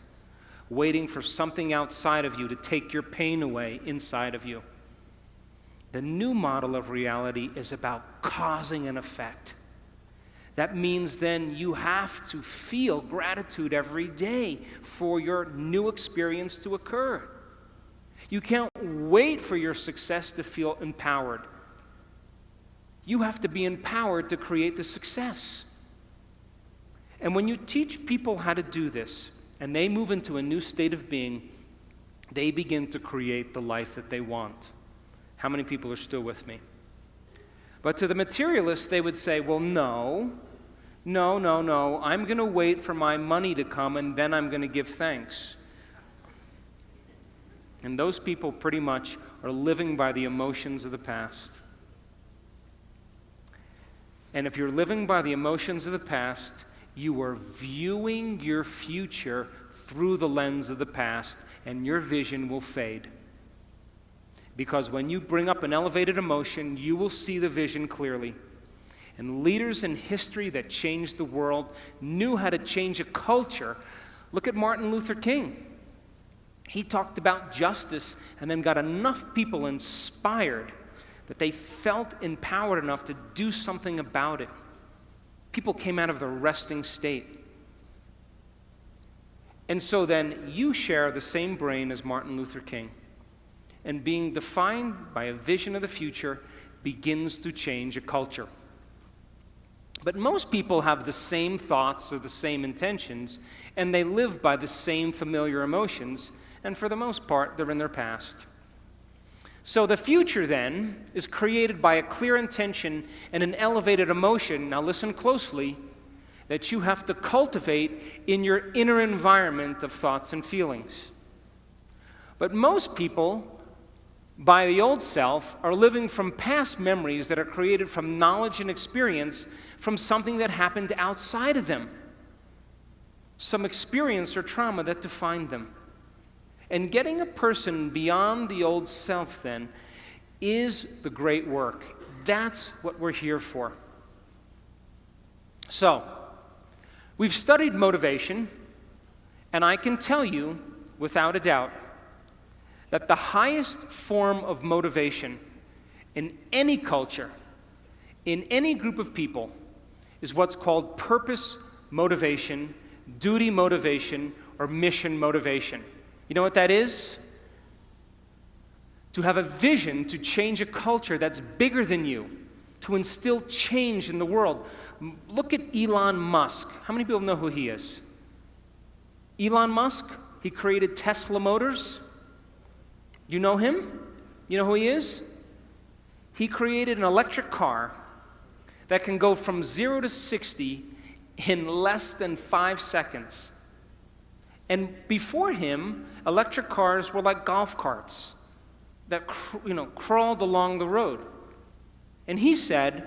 waiting for something outside of you to take your pain away inside of you. The new model of reality is about causing an effect. That means then you have to feel gratitude every day for your new experience to occur. You can't wait for your success to feel empowered. You have to be empowered to create the success. And when you teach people how to do this, and they move into a new state of being, they begin to create the life that they want. How many people are still with me? But to the materialists, they would say, well, no, I'm going to wait for my money to come, and then I'm going to give thanks. And those people pretty much are living by the emotions of the past. And if you're living by the emotions of the past, you are viewing your future through the lens of the past, and your vision will fade. Because when you bring up an elevated emotion, you will see the vision clearly. And leaders in history that changed the world knew how to change a culture. Look at Martin Luther King. He talked about justice and then got enough people inspired that they felt empowered enough to do something about it. People came out of the resting state. And so then you share the same brain as Martin Luther King. And being defined by a vision of the future begins to change a culture. But most people have the same thoughts or the same intentions, and they live by the same familiar emotions, and for the most part, they're in their past. So the future then is created by a clear intention and an elevated emotion, now listen closely, that you have to cultivate in your inner environment of thoughts and feelings. But most people, by the old self, are living from past memories that are created from knowledge and experience from something that happened outside of them. Some experience or trauma that defined them. And getting a person beyond the old self, then, is the great work. That's what we're here for. So, we've studied motivation, and I can tell you, without a doubt, that the highest form of motivation in any culture, in any group of people, is what's called purpose motivation, duty motivation, or mission motivation. You know what that is? To have a vision to change a culture that's bigger than you, to instill change in the world. Look at Elon Musk. How many people know who he is? Elon Musk, he created Tesla Motors. You know him? You know who he is? He created an electric car that can go from 0 to 60 in less than 5 seconds. And before him, electric cars were like golf carts that crawled along the road. And he said,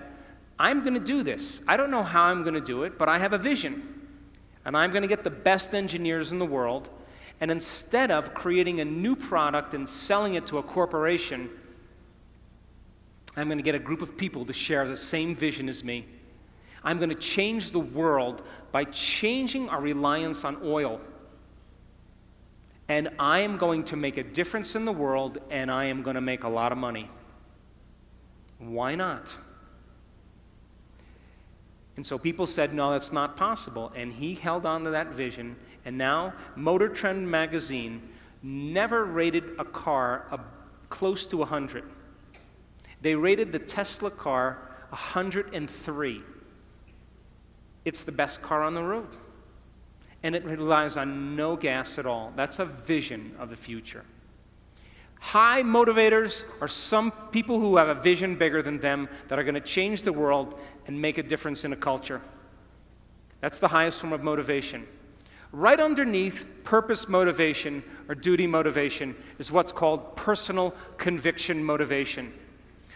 I'm going to do this. I don't know how I'm going to do it, but I have a vision. And I'm going to get the best engineers in the world. And instead of creating a new product and selling it to a corporation, I'm going to get a group of people to share the same vision as me. I'm going to change the world by changing our reliance on oil. And I am going to make a difference in the world, and I am going to make a lot of money. Why not? And so people said, no, that's not possible. And he held on to that vision. And now, Motor Trend magazine never rated a car close to 100. They rated the Tesla car 103. It's the best car on the road. and it relies on no gas at all. That's a vision of the future. High motivators are some people who have a vision bigger than them that are going to change the world and make a difference in a culture. That's the highest form of motivation. Right underneath purpose motivation or duty motivation is what's called personal conviction motivation.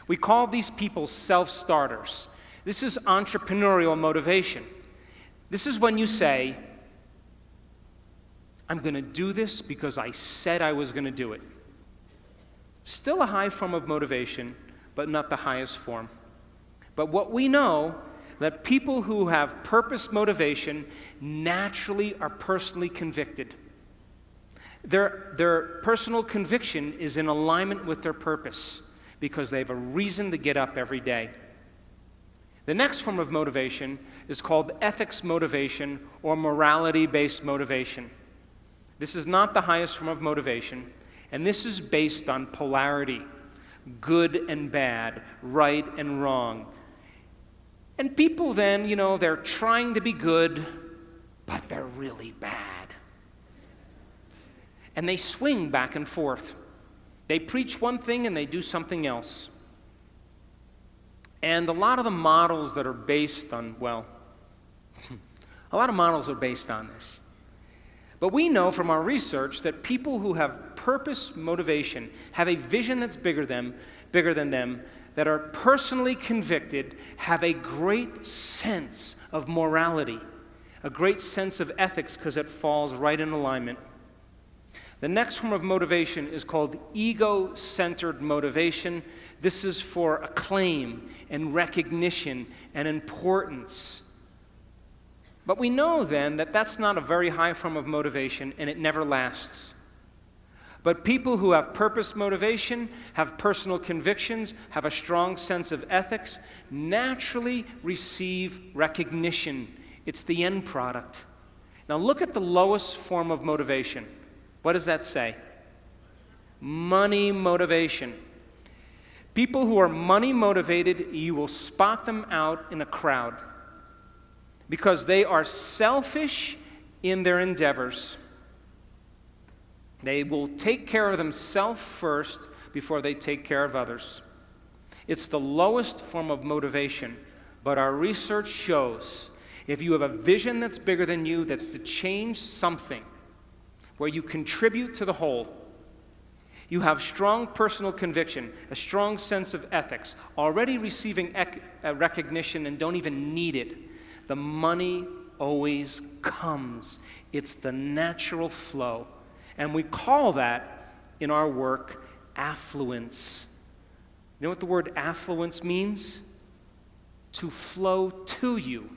We call these people self-starters. This is entrepreneurial motivation. This is when you say, I'm going to do this because I said I was going to do it. Still a high form of motivation, but not the highest form. But what we know, that people who have purpose motivation naturally are personally convicted. Their personal conviction is in alignment with their purpose because they have a reason to get up every day. The next form of motivation is called ethics motivation or morality-based motivation. This is not the highest form of motivation, and this is based on polarity, good and bad, right and wrong. And people then, they're trying to be good, but they're really bad. And they swing back and forth. They preach one thing and they do something else. And a lot of the models that are based on, a lot of models are based on this. But we know from our research that people who have purpose motivation have a vision that's bigger than them, that are personally convicted, have a great sense of morality, a great sense of ethics because it falls right in alignment. The next form of motivation is called ego-centered motivation. This is for acclaim and recognition and importance. But we know then that that's not a very high form of motivation and it never lasts. But people who have purpose motivation, have personal convictions, have a strong sense of ethics, naturally receive recognition. It's the end product. Now look at the lowest form of motivation. What does that say? Money motivation. People who are money motivated, you will spot them out in a crowd because they are selfish in their endeavors. They will take care of themselves first before they take care of others. It's the lowest form of motivation, but our research shows if you have a vision that's bigger than you, that's to change something, where you contribute to the whole, you have strong personal conviction, a strong sense of ethics, already receiving recognition and don't even need it, the money always comes. It's the natural flow. And we call that, in our work, affluence. You know what the word affluence means? To flow to you.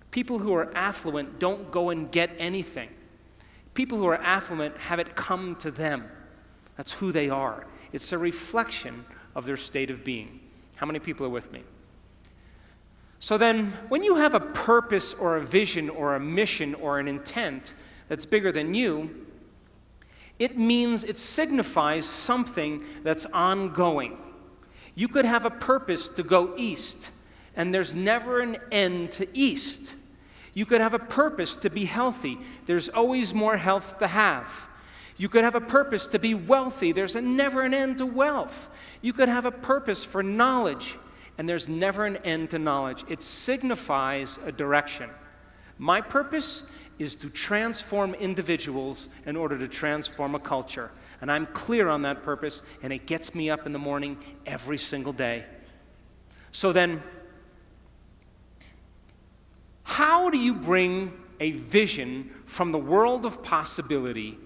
People who are affluent don't go and get anything. People who are affluent have it come to them. That's who they are. It's a reflection of their state of being. How many people are with me? So then, when you have a purpose or a vision or a mission or an intent that's bigger than you, it means it signifies something that's ongoing. You could have a purpose to go east, and there's never an end to east. You could have a purpose to be healthy. There's always more health to have. You could have a purpose to be wealthy. There's never an end to wealth. You could have a purpose for knowledge, and there's never an end to knowledge. It signifies a direction. My purpose is to transform individuals in order to transform a culture. And I'm clear on that purpose, and it gets me up in the morning every single day. So then, how do you bring a vision from the world of possibility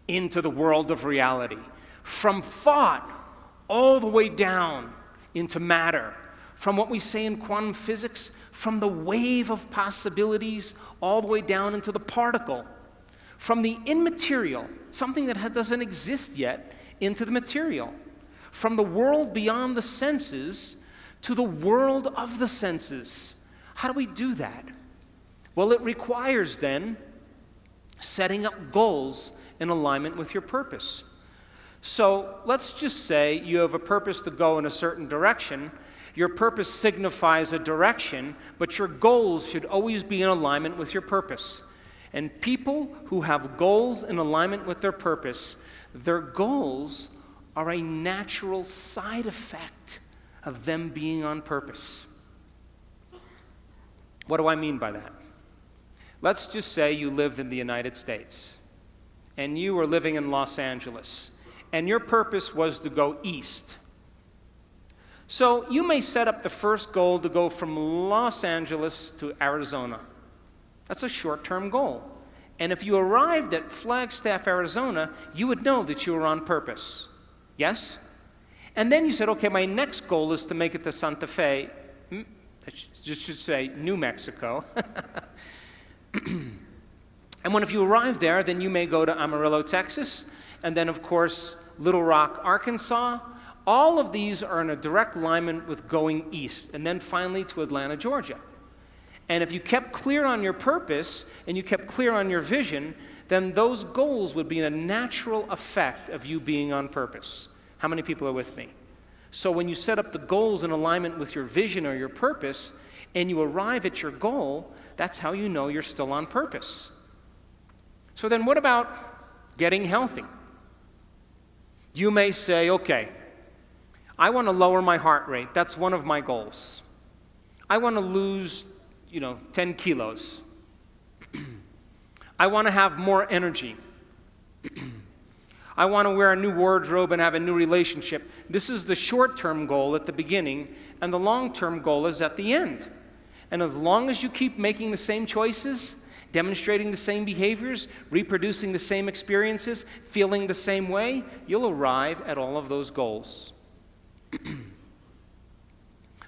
into the world of reality? From thought all the way down into matter. From what we say in quantum physics, from the wave of possibilities all the way down into the particle. From the immaterial, something that doesn't exist yet, into the material. From the world beyond the senses to the world of the senses. How do we do that? Well, it requires then setting up goals in alignment with your purpose. So let's just say you have a purpose to go in a certain direction. Your purpose signifies a direction, but your goals should always be in alignment with your purpose. And people who have goals in alignment with their purpose, their goals are a natural side effect of them being on purpose. What do I mean by that? Let's just say you lived in the United States, and you were living in Los Angeles, and your purpose was to go east. So you may set up the first goal to go from Los Angeles to Arizona. That's a short-term goal. And if you arrived at Flagstaff, Arizona, you would know that you were on purpose. Yes? And then you said, okay, my next goal is to make it to Santa Fe. I should say New Mexico. And if you arrive there, then you may go to Amarillo, Texas, and then, of course, Little Rock, Arkansas. All of these are in a direct alignment with going east, and then finally to Atlanta, Georgia. And if you kept clear on your purpose and you kept clear on your vision, then those goals would be a natural effect of you being on purpose. How many people are with me? So when you set up the goals in alignment with your vision or your purpose, and you arrive at your goal, that's how you know you're still on purpose. So then what about getting healthy? You may say, okay, I want to lower my heart rate. That's one of my goals. I want to lose, 10 kilos. I want to have more energy. I want to wear a new wardrobe and have a new relationship. This is the short-term goal at the beginning, and the long-term goal is at the end. And as long as you keep making the same choices, demonstrating the same behaviors, reproducing the same experiences, feeling the same way, you'll arrive at all of those goals.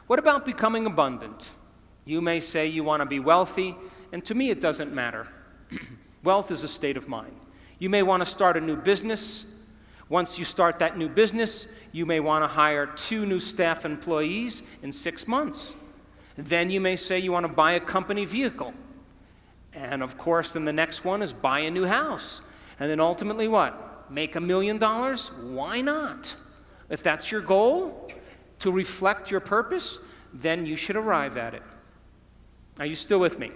What about becoming abundant? You may say you want to be wealthy, and to me it doesn't matter. Wealth is a state of mind. You may want to start a new business. Once you start that new business, you may want to hire 2 new staff employees in 6 months. Then you may say you want to buy a company vehicle. And of course, then the next one is buy a new house. And then ultimately what? Make $1 million? Why not? If that's your goal, to reflect your purpose, then you should arrive at it. Are you still with me?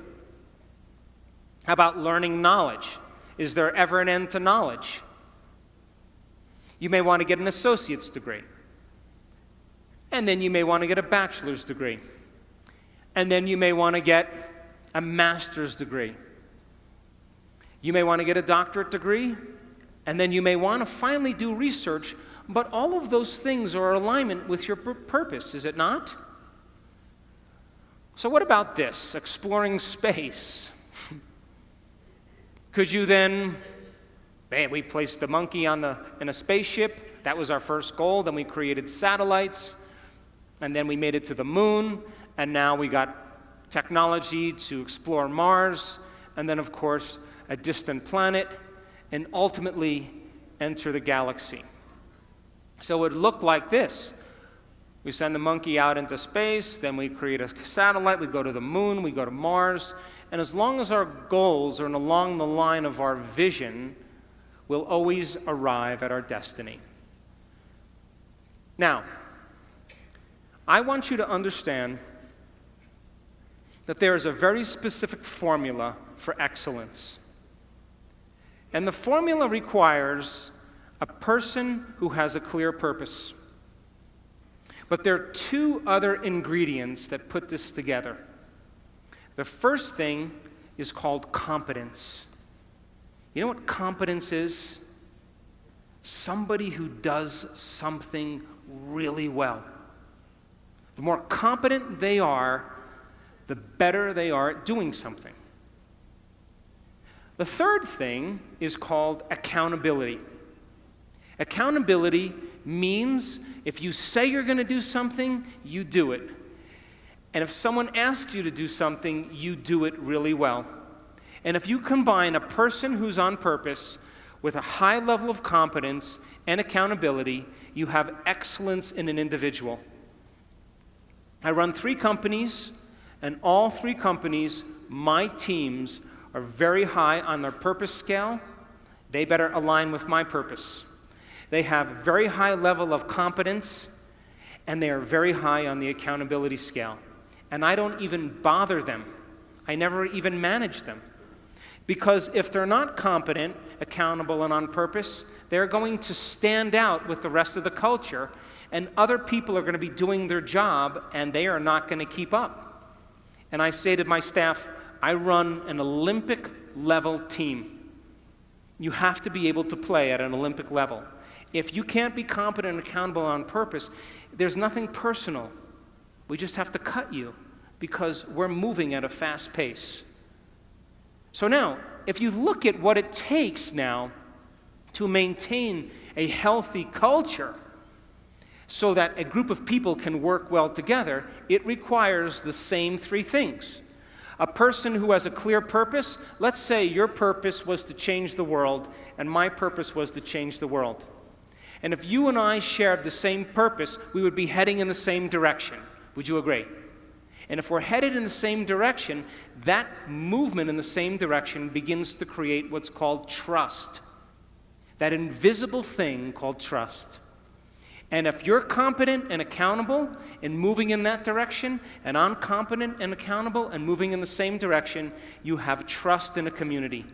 How about learning knowledge? Is there ever an end to knowledge? You may want to get an associate's degree. And then you may want to get a bachelor's degree. And then you may want to get a master's degree. You may want to get a doctorate degree. And then you may want to finally do research. But all of those things are in alignment with your purpose, is it not? So what about this? Exploring space. Could you then, we placed the monkey in a spaceship. That was our first goal. Then we created satellites. And then we made it to the moon. And now we got technology to explore Mars. And then, of course, a distant planet. And ultimately enter the galaxy. So it would look like this. We send the monkey out into space, then we create a satellite, we go to the moon, we go to Mars, and as long as our goals are along the line of our vision, we'll always arrive at our destiny. Now, I want you to understand that there is a very specific formula for excellence. And the formula requires a person who has a clear purpose. But there are 2 other ingredients that put this together. The first thing is called competence. You know what competence is? Somebody who does something really well. The more competent they are, the better they are at doing something. The third thing is called accountability. Accountability means if you say you're going to do something, you do it. And if someone asks you to do something, you do it really well. And if you combine a person who's on purpose with a high level of competence and accountability, you have excellence in an individual. I run 3 companies, and all 3 companies, my teams, are very high on their purpose scale. They better align with my purpose. They have a very high level of competence, and they are very high on the accountability scale. And I don't even bother them. I never even manage them. Because if they're not competent, accountable, and on purpose, they're going to stand out with the rest of the culture, and other people are going to be doing their job, and they are not going to keep up. And I say to my staff, I run an Olympic-level team. You have to be able to play at an Olympic level. If you can't be competent and accountable on purpose, there's nothing personal. We just have to cut you because we're moving at a fast pace. So now, if you look at what it takes now to maintain a healthy culture so that a group of people can work well together, it requires the same three things. A person who has a clear purpose, let's say your purpose was to change the world and my purpose was to change the world. And if you and I shared the same purpose, we would be heading in the same direction. Would you agree? And if we're headed in the same direction, that movement in the same direction begins to create what's called trust. That invisible thing called trust. And if you're competent and accountable in moving in that direction, and I'm competent and accountable and moving in the same direction, you have trust in a community.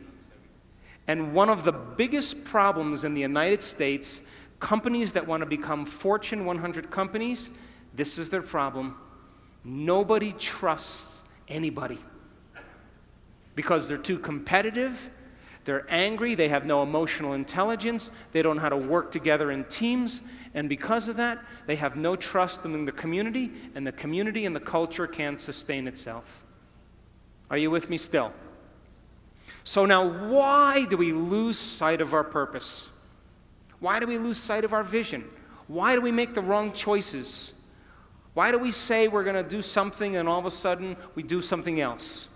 And one of the biggest problems in the United States, companies that want to become Fortune 100 companies, this is their problem. Nobody trusts anybody because they're too competitive, they're angry, they have no emotional intelligence, they don't know how to work together in teams, and because of that, they have no trust in the community, and the culture can't sustain itself. Are you with me still? So now, why do we lose sight of our purpose? Why do we lose sight of our vision? Why do we make the wrong choices? Why do we say we're going to do something and all of a sudden we do something else?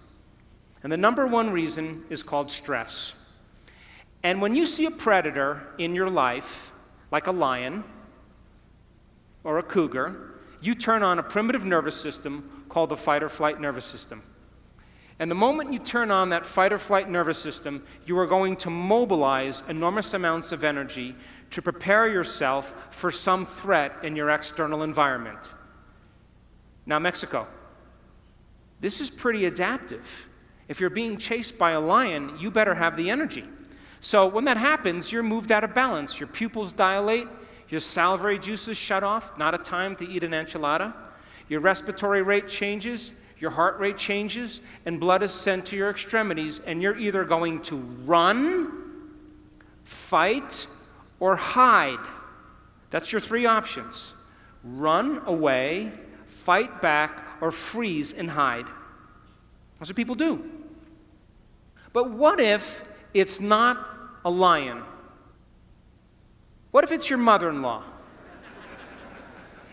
And the number one reason is called stress. And when you see a predator in your life, like a lion or a cougar, you turn on a primitive nervous system called the fight or flight nervous system. And the moment you turn on that fight or flight nervous system, you are going to mobilize enormous amounts of energy to prepare yourself for some threat in your external environment. Now, Mexico, this is pretty adaptive. If you're being chased by a lion, you better have the energy. So when that happens, you're moved out of balance. Your pupils dilate, your salivary juices shut off, not a time to eat an enchilada. Your respiratory rate changes, your heart rate changes, and blood is sent to your extremities, and you're either going to run, fight, or hide. That's your three options. Run away, fight back, or freeze and hide. That's what people do. But what if it's not a lion? What if it's your mother-in-law?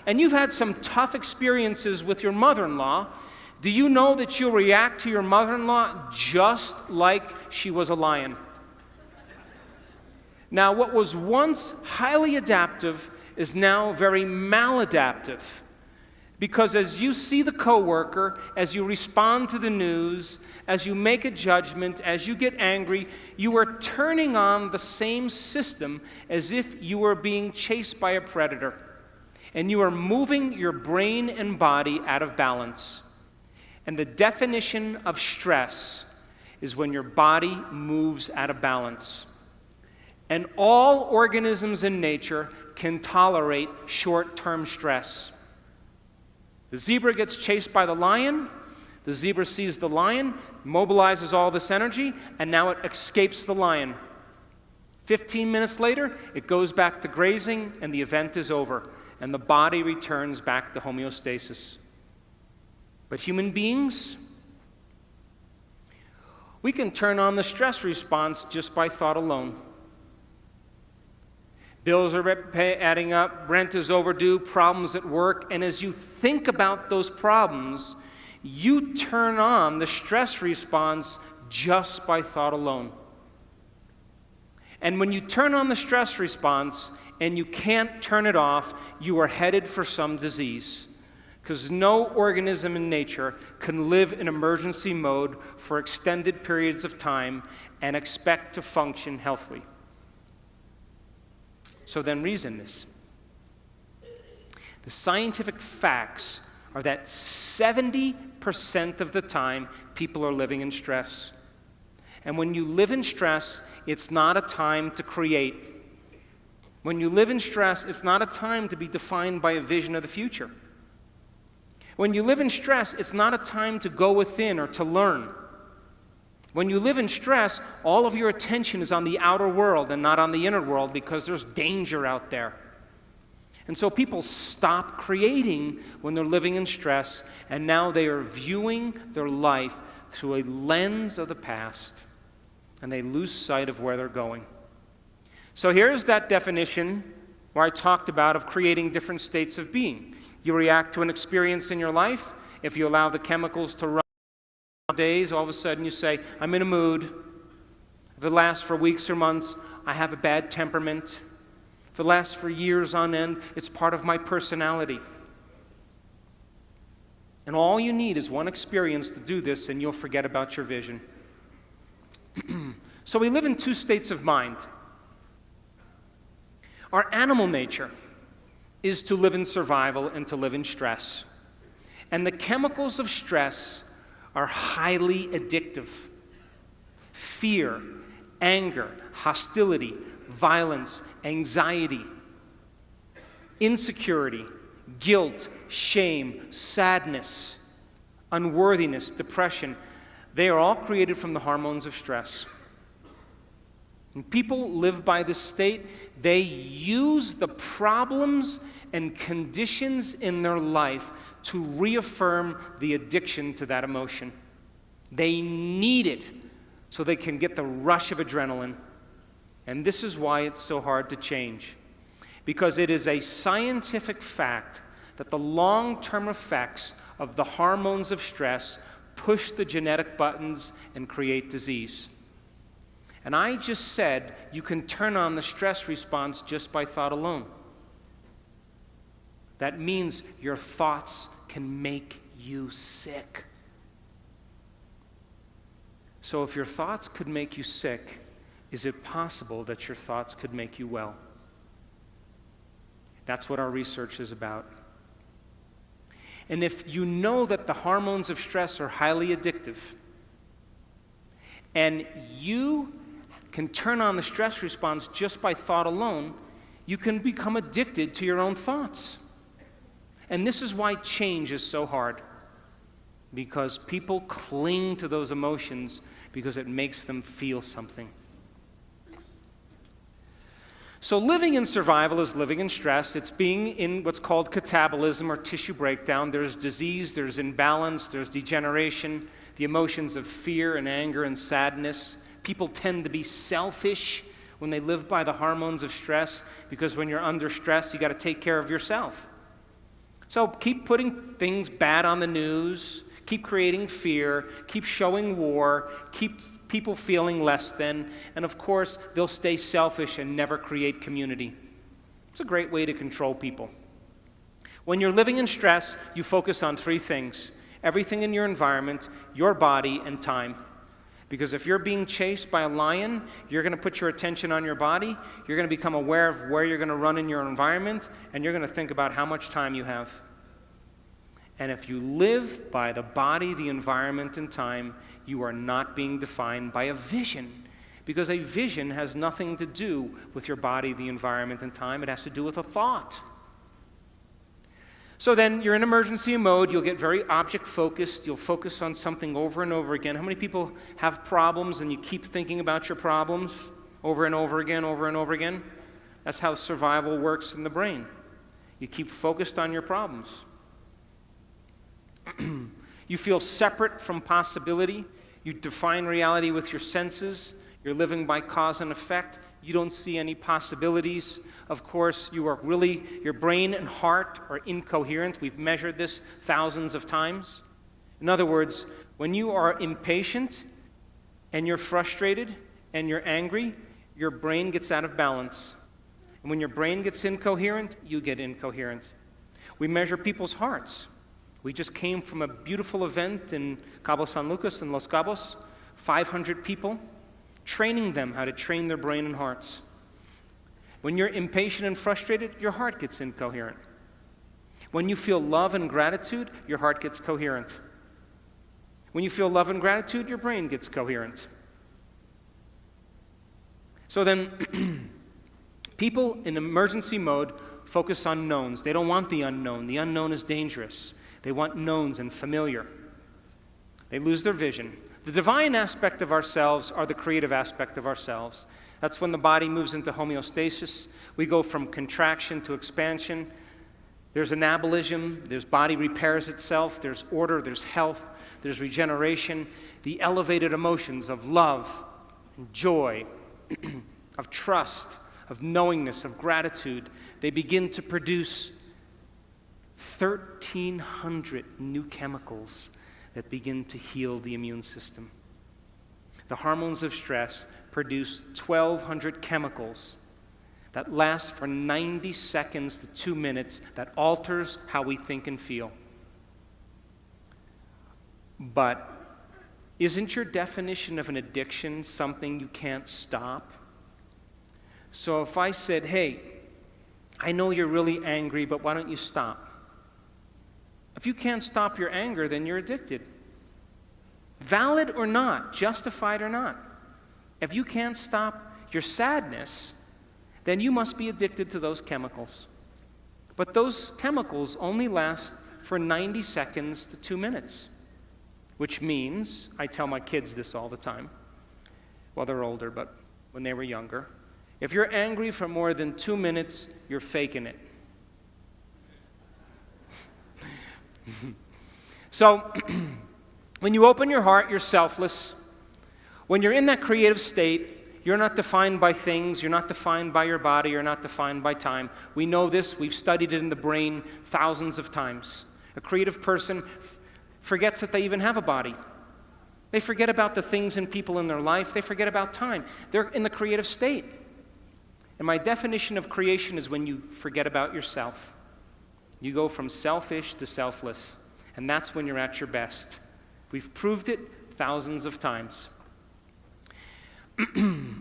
And you've had some tough experiences with your mother-in-law. Do you know that you'll react to your mother-in-law just like she was a lion? Now, what was once highly adaptive is now very maladaptive. Because as you see the coworker, as you respond to the news, as you make a judgment, as you get angry, you are turning on the same system as if you were being chased by a predator. And you are moving your brain and body out of balance. And the definition of stress is when your body moves out of balance. And all organisms in nature can tolerate short-term stress. The zebra gets chased by the lion. The zebra sees the lion, mobilizes all this energy, and now it escapes the lion. 15 minutes later, it goes back to grazing, and the event is over, and the body returns back to homeostasis. But human beings, we can turn on the stress response just by thought alone. Bills are adding up, rent is overdue, problems at work, and as you think about those problems, you turn on the stress response just by thought alone. And when you turn on the stress response and you can't turn it off, you are headed for some disease. Because no organism in nature can live in emergency mode for extended periods of time and expect to function healthily. So then reason this. The scientific facts are that 70% of the time people are living in stress. And when you live in stress, it's not a time to create. When you live in stress, it's not a time to be defined by a vision of the future. When you live in stress, it's not a time to go within or to learn. When you live in stress, all of your attention is on the outer world and not on the inner world because there's danger out there. And so people stop creating when they're living in stress, and now they are viewing their life through a lens of the past, and they lose sight of where they're going. So here's that definition where I talked about of creating different states of being. You react to an experience in your life. If you allow the chemicals to run days, all of a sudden you say, I'm in a mood. If it lasts for weeks or months, I have a bad temperament. If it lasts for years on end, it's part of my personality. And all you need is one experience to do this, and you'll forget about your vision. So we live in two states of mind. Our animal nature is to live in survival and to live in stress. And the chemicals of stress are highly addictive. Fear, anger, hostility, violence, anxiety, insecurity, guilt, shame, sadness, unworthiness, depression, they are all created from the hormones of stress. When people live by this state, they use the problems and conditions in their life to reaffirm the addiction to that emotion. They need it so they can get the rush of adrenaline. And this is why it's so hard to change. Because it is a scientific fact that the long-term effects of the hormones of stress push the genetic buttons and create disease. And I just said you can turn on the stress response just by thought alone. That means your thoughts can make you sick. So if your thoughts could make you sick, is it possible that your thoughts could make you well? That's what our research is about. And if you know that the hormones of stress are highly addictive, and you can turn on the stress response just by thought alone, you can become addicted to your own thoughts. And this is why change is so hard. Because people cling to those emotions because it makes them feel something. So living in survival is living in stress. It's being in what's called catabolism or tissue breakdown. There's disease, there's imbalance, there's degeneration, the emotions of fear and anger and sadness. People tend to be selfish when they live by the hormones of stress because when you're under stress, you got to take care of yourself. So keep putting things bad on the news, keep creating fear, keep showing war, keep people feeling less than, and of course, they'll stay selfish and never create community. It's a great way to control people. When you're living in stress, you focus on three things: everything in your environment, your body, and time. Because if you're being chased by a lion, you're going to put your attention on your body, you're going to become aware of where you're going to run in your environment, and you're going to think about how much time you have. And if you live by the body, the environment, and time, you are not being defined by a vision. Because a vision has nothing to do with your body, the environment, and time. It has to do with a thought. So then you're in emergency mode. You'll get very object-focused. You'll focus on something over and over again. How many people have problems and you keep thinking about your problems over and over again, over and over again? That's how survival works in the brain. You keep focused on your problems. You feel separate from possibility. You define reality with your senses. You're living by cause and effect. You don't see any possibilities. Of course, your brain and heart are incoherent. We've measured this thousands of times. In other words, when you are impatient and you're frustrated and you're angry, your brain gets out of balance. And when your brain gets incoherent, you get incoherent. We measure people's hearts. We just came from a beautiful event in Cabo San Lucas in Los Cabos, 500 people, training them how to train their brain and hearts. When you're impatient and frustrated, your heart gets incoherent. When you feel love and gratitude, your heart gets coherent. When you feel love and gratitude, your brain gets coherent. So then, people in emergency mode focus on knowns. They don't want the unknown. The unknown is dangerous. They want knowns and familiar. They lose their vision. The divine aspect of ourselves are the creative aspect of ourselves. That's when the body moves into homeostasis. We go from contraction to expansion. There's anabolism. There's body repairs itself. There's order. There's health. There's regeneration. The elevated emotions of love and joy, of trust, of knowingness, of gratitude, they begin to produce 1,300 new chemicals that begin to heal the immune system. The hormones of stress produce 1,200 chemicals that last for 90 seconds to 2 minutes that alters how we think and feel. But isn't your definition of an addiction something you can't stop? So if I said, hey, I know you're really angry, but why don't you stop? If you can't stop your anger, then you're addicted. Valid or not, justified or not. If you can't stop your sadness, then you must be addicted to those chemicals. But those chemicals only last for 90 seconds to 2 minutes, which means, I tell my kids this all the time, well, they're older, but when they were younger, if you're angry for more than 2 minutes, you're faking it. So, when you open your heart, you're selfless. When you're in that creative state, you're not defined by things, you're not defined by your body, you're not defined by time. We know this, we've studied it in the brain thousands of times. A creative person forgets that they even have a body. They forget about the things and people in their life, they forget about time. They're in the creative state. And my definition of creation is when you forget about yourself. You go from selfish to selfless, and that's when you're at your best. We've proved it thousands of times.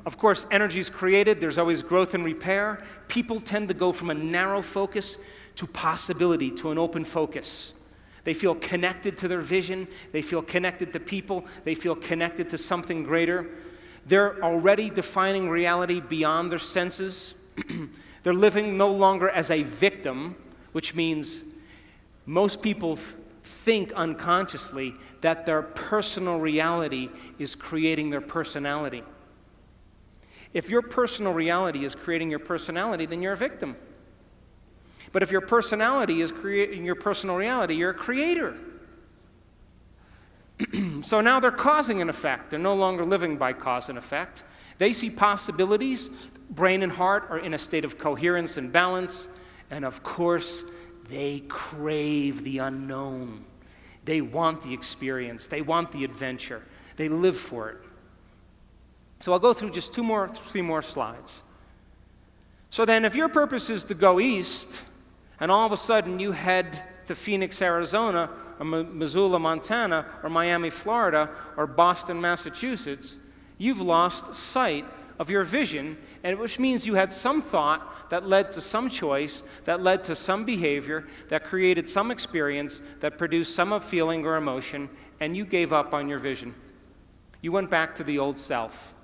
Of course, energy is created. There's always growth and repair. People tend to go from a narrow focus to possibility, to an open focus. They feel connected to their vision. They feel connected to people. They feel connected to something greater. They're already defining reality beyond their senses. They're living no longer as a victim, which means most people think unconsciously that their personal reality is creating their personality. If your personal reality is creating your personality, then you're a victim. But if your personality is creating your personal reality, you're a creator. So now they're causing an effect. They're no longer living by cause and effect. They see possibilities. Brain and heart are in a state of coherence and balance. And of course, they crave the unknown. They want the experience. They want the adventure. They live for it. So I'll go through just three more slides. So then if your purpose is to go east, and all of a sudden you head to Phoenix, Arizona, or Missoula, Montana, or Miami, Florida, or Boston, Massachusetts, you've lost sight of your vision, and which means you had some thought that led to some choice, that led to some behavior, that created some experience, that produced some feeling or emotion, and you gave up on your vision. You went back to the old self.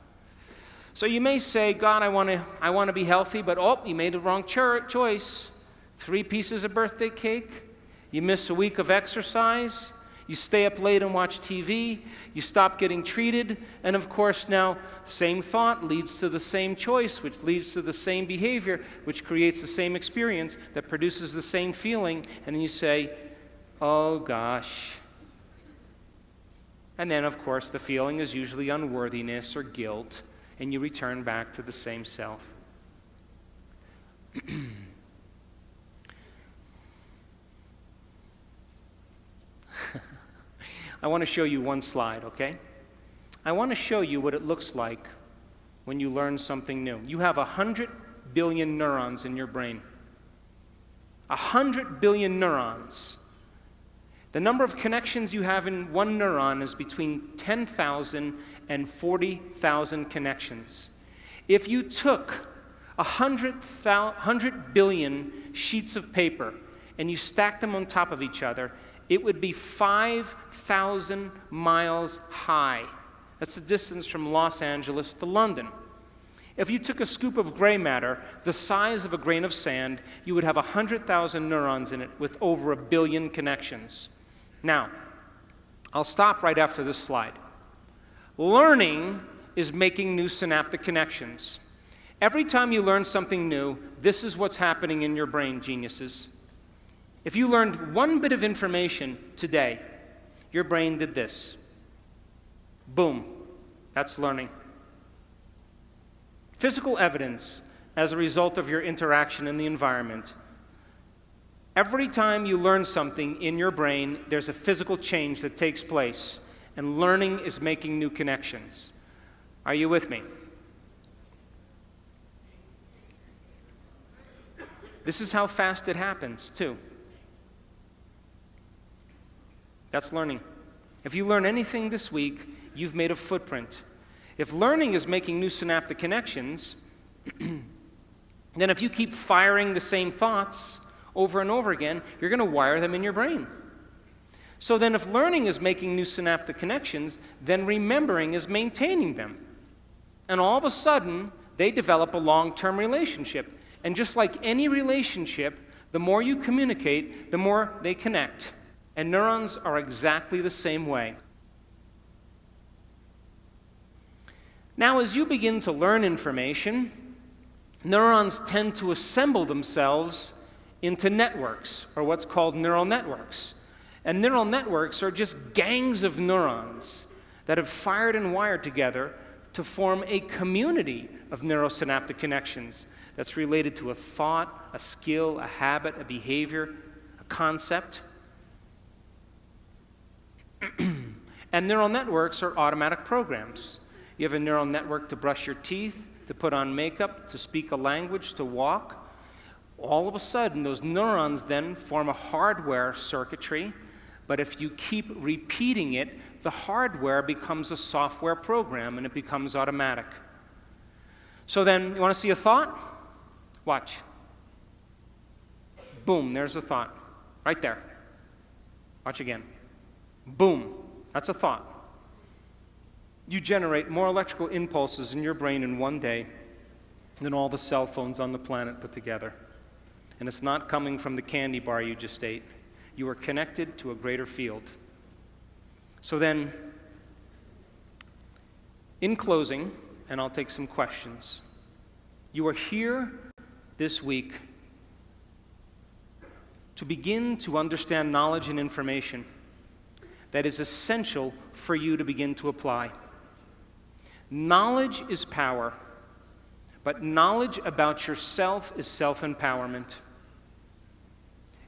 So you may say, God, I want to be healthy, but you made the wrong choice. 3 pieces of birthday cake. You miss a week of exercise. You stay up late and watch TV. You stop getting treated. And of course now, same thought leads to the same choice, which leads to the same behavior, which creates the same experience, that produces the same feeling. And then you say, oh gosh. And then of course the feeling is usually unworthiness or guilt, and you return back to the same self. I want to show you one slide, okay? I want to show you what it looks like when you learn something new. You have 100 billion neurons in your brain. 100 billion neurons. The number of connections you have in one neuron is between 10,000 and 40,000 connections. If you took 100 billion sheets of paper and you stacked them on top of each other, it would be 5,000 miles high. That's the distance from Los Angeles to London. If you took a scoop of gray matter the size of a grain of sand, you would have 100,000 neurons in it with over 1 billion connections. Now, I'll stop right after this slide. Learning is making new synaptic connections. Every time you learn something new, this is what's happening in your brain, geniuses. If you learned one bit of information today, your brain did this. Boom. That's learning. Physical evidence as a result of your interaction in the environment. Every time you learn something in your brain, there's a physical change that takes place, and learning is making new connections. Are you with me? This is how fast it happens, too. That's learning. If you learn anything this week, you've made a footprint. If learning is making new synaptic connections, then if you keep firing the same thoughts over and over again, you're going to wire them in your brain. So then if learning is making new synaptic connections, then remembering is maintaining them. And all of a sudden, they develop a long-term relationship. And just like any relationship, the more you communicate, the more they connect. And neurons are exactly the same way. Now, as you begin to learn information, neurons tend to assemble themselves into networks, or what's called neural networks. And neural networks are just gangs of neurons that have fired and wired together to form a community of neurosynaptic connections that's related to a thought, a skill, a habit, a behavior, a concept. And neural networks are automatic programs. You have a neural network to brush your teeth, to put on makeup, to speak a language, to walk. All of a sudden, those neurons then form a hardware circuitry, but if you keep repeating it, the hardware becomes a software program and it becomes automatic. So then, you want to see a thought? Watch. Boom, there's a thought. Right there. Watch again. Boom, that's a thought. You generate more electrical impulses in your brain in one day than all the cell phones on the planet put together. And it's not coming from the candy bar you just ate. You are connected to a greater field. So then, in closing, and I'll take some questions, you are here this week to begin to understand knowledge and information that is essential for you to begin to apply. Knowledge is power, but knowledge about yourself is self-empowerment.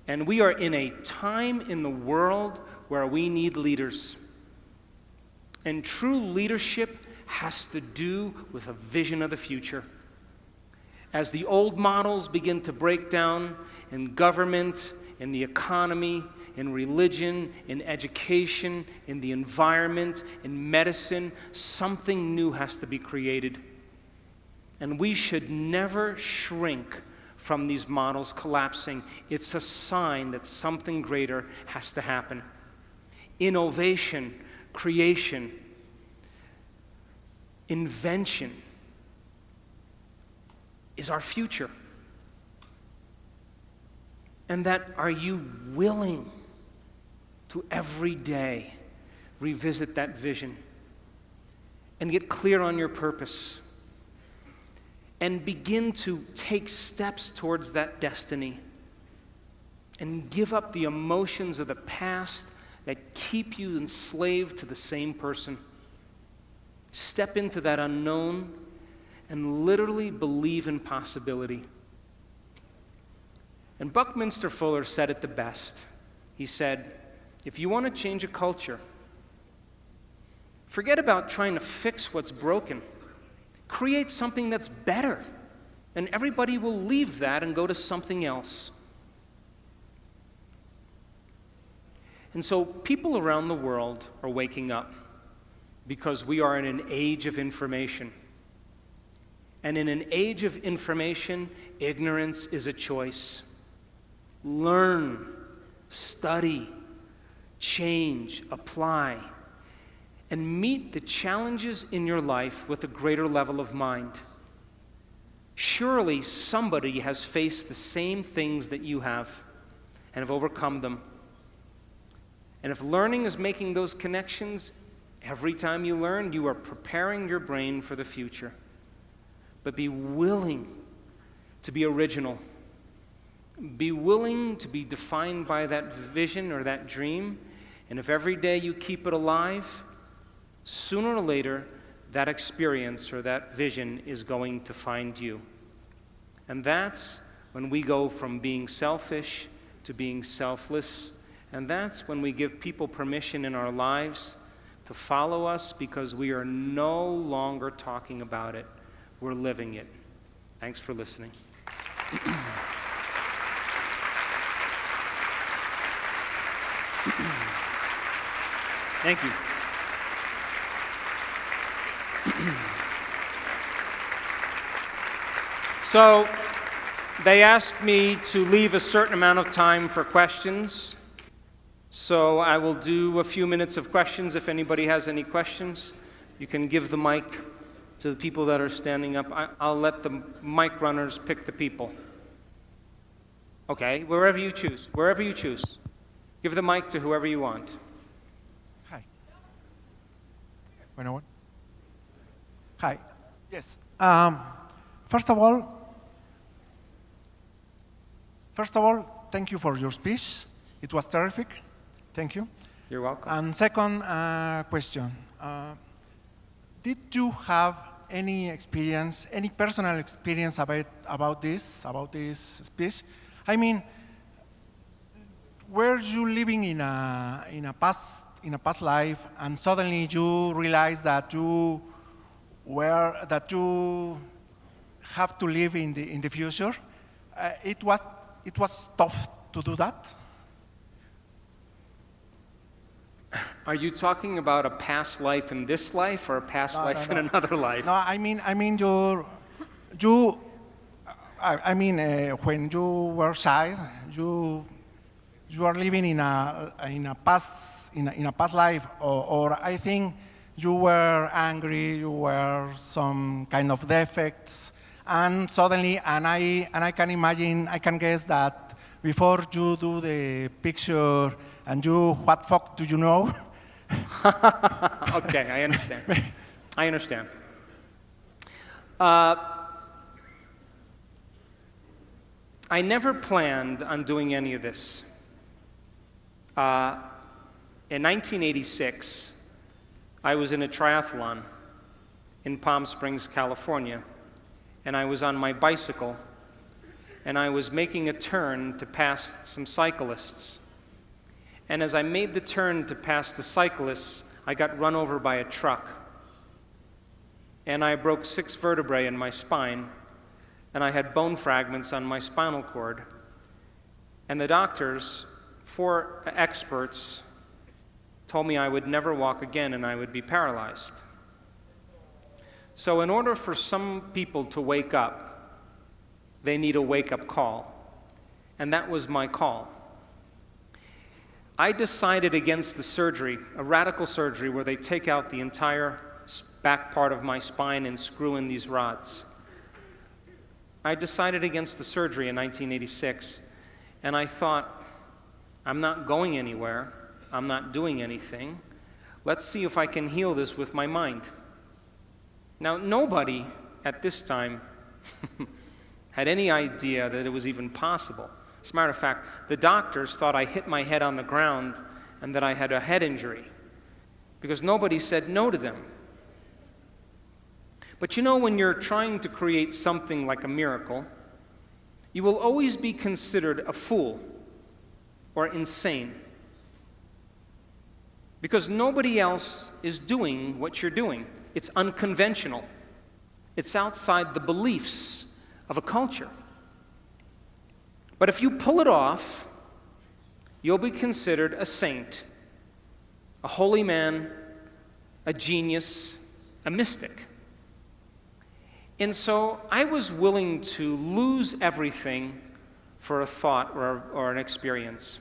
And we are in a time in the world where we need leaders. And true leadership has to do with a vision of the future. As the old models begin to break down in government, in the economy, in religion, in education, in the environment, in medicine, something new has to be created. And we should never shrink from these models collapsing. It's a sign that something greater has to happen. Innovation, creation, invention is our future. And that, are you willing to every day revisit that vision and get clear on your purpose and begin to take steps towards that destiny and give up the emotions of the past that keep you enslaved to the same person? Step into that unknown and literally believe in possibility. And Buckminster Fuller said it the best. He said, if you want to change a culture, forget about trying to fix what's broken. Create something that's better, and everybody will leave that and go to something else. And so people around the world are waking up because we are in an age of information. And in an age of information, ignorance is a choice. Learn, study, change, apply, and meet the challenges in your life with a greater level of mind. Surely somebody has faced the same things that you have and have overcome them. And if learning is making those connections, every time you learn, you are preparing your brain for the future. But be willing to be original. Be willing to be defined by that vision or that dream. And if every day you keep it alive, sooner or later, that experience or that vision is going to find you. And that's when we go from being selfish to being selfless. And that's when we give people permission in our lives to follow us, because we are no longer talking about it. We're living it. Thanks for listening. Thank you. So, they asked me to leave a certain amount of time for questions. So I will do a few minutes of questions. If anybody has any questions, you can give the mic to the people that are standing up. I'll let the mic runners pick the people. Okay, wherever you choose. Wherever you choose. Give the mic to whoever you want. Hi. Bueno. Hi. Yes. First of all, thank you for your speech. It was terrific. Thank you. You're welcome. And second question. Did you have any experience, any personal experience about this speech? I mean, were you living in a past life, and suddenly you realized that you have to live in the future? It was tough to do that. Are you talking about a past life in this life or a past life in another life? No, I mean, when you were child, you are living in a past life, or I think you were angry, you were some kind of defects, and suddenly, and I can imagine, I can guess that before you do the picture, and you, what fuck do you know? Okay, I understand. I understand. I never planned on doing any of this. In 1986, I was in a triathlon in Palm Springs, California, and I was on my bicycle, and I was making a turn to pass some cyclists. And as I made the turn to pass the cyclists, I got run over by a truck. And I broke 6 vertebrae in my spine, and I had bone fragments on my spinal cord. And the doctors, 4 experts, told me I would never walk again and I would be paralyzed. So in order for some people to wake up, they need a wake-up call. And that was my call. I decided against the surgery, a radical surgery where they take out the entire back part of my spine and screw in these rods. I decided against the surgery in 1986, and I thought, I'm not going anywhere, I'm not doing anything. Let's see if I can heal this with my mind. Now, nobody at this time had any idea that it was even possible. As a matter of fact, the doctors thought I hit my head on the ground and that I had a head injury, because nobody said no to them. But you know, when you're trying to create something like a miracle, you will always be considered a fool or insane, because nobody else is doing what you're doing. It's unconventional. It's outside the beliefs of a culture. But if you pull it off, you'll be considered a saint, a holy man, a genius, a mystic. And so I was willing to lose everything for a thought or an experience.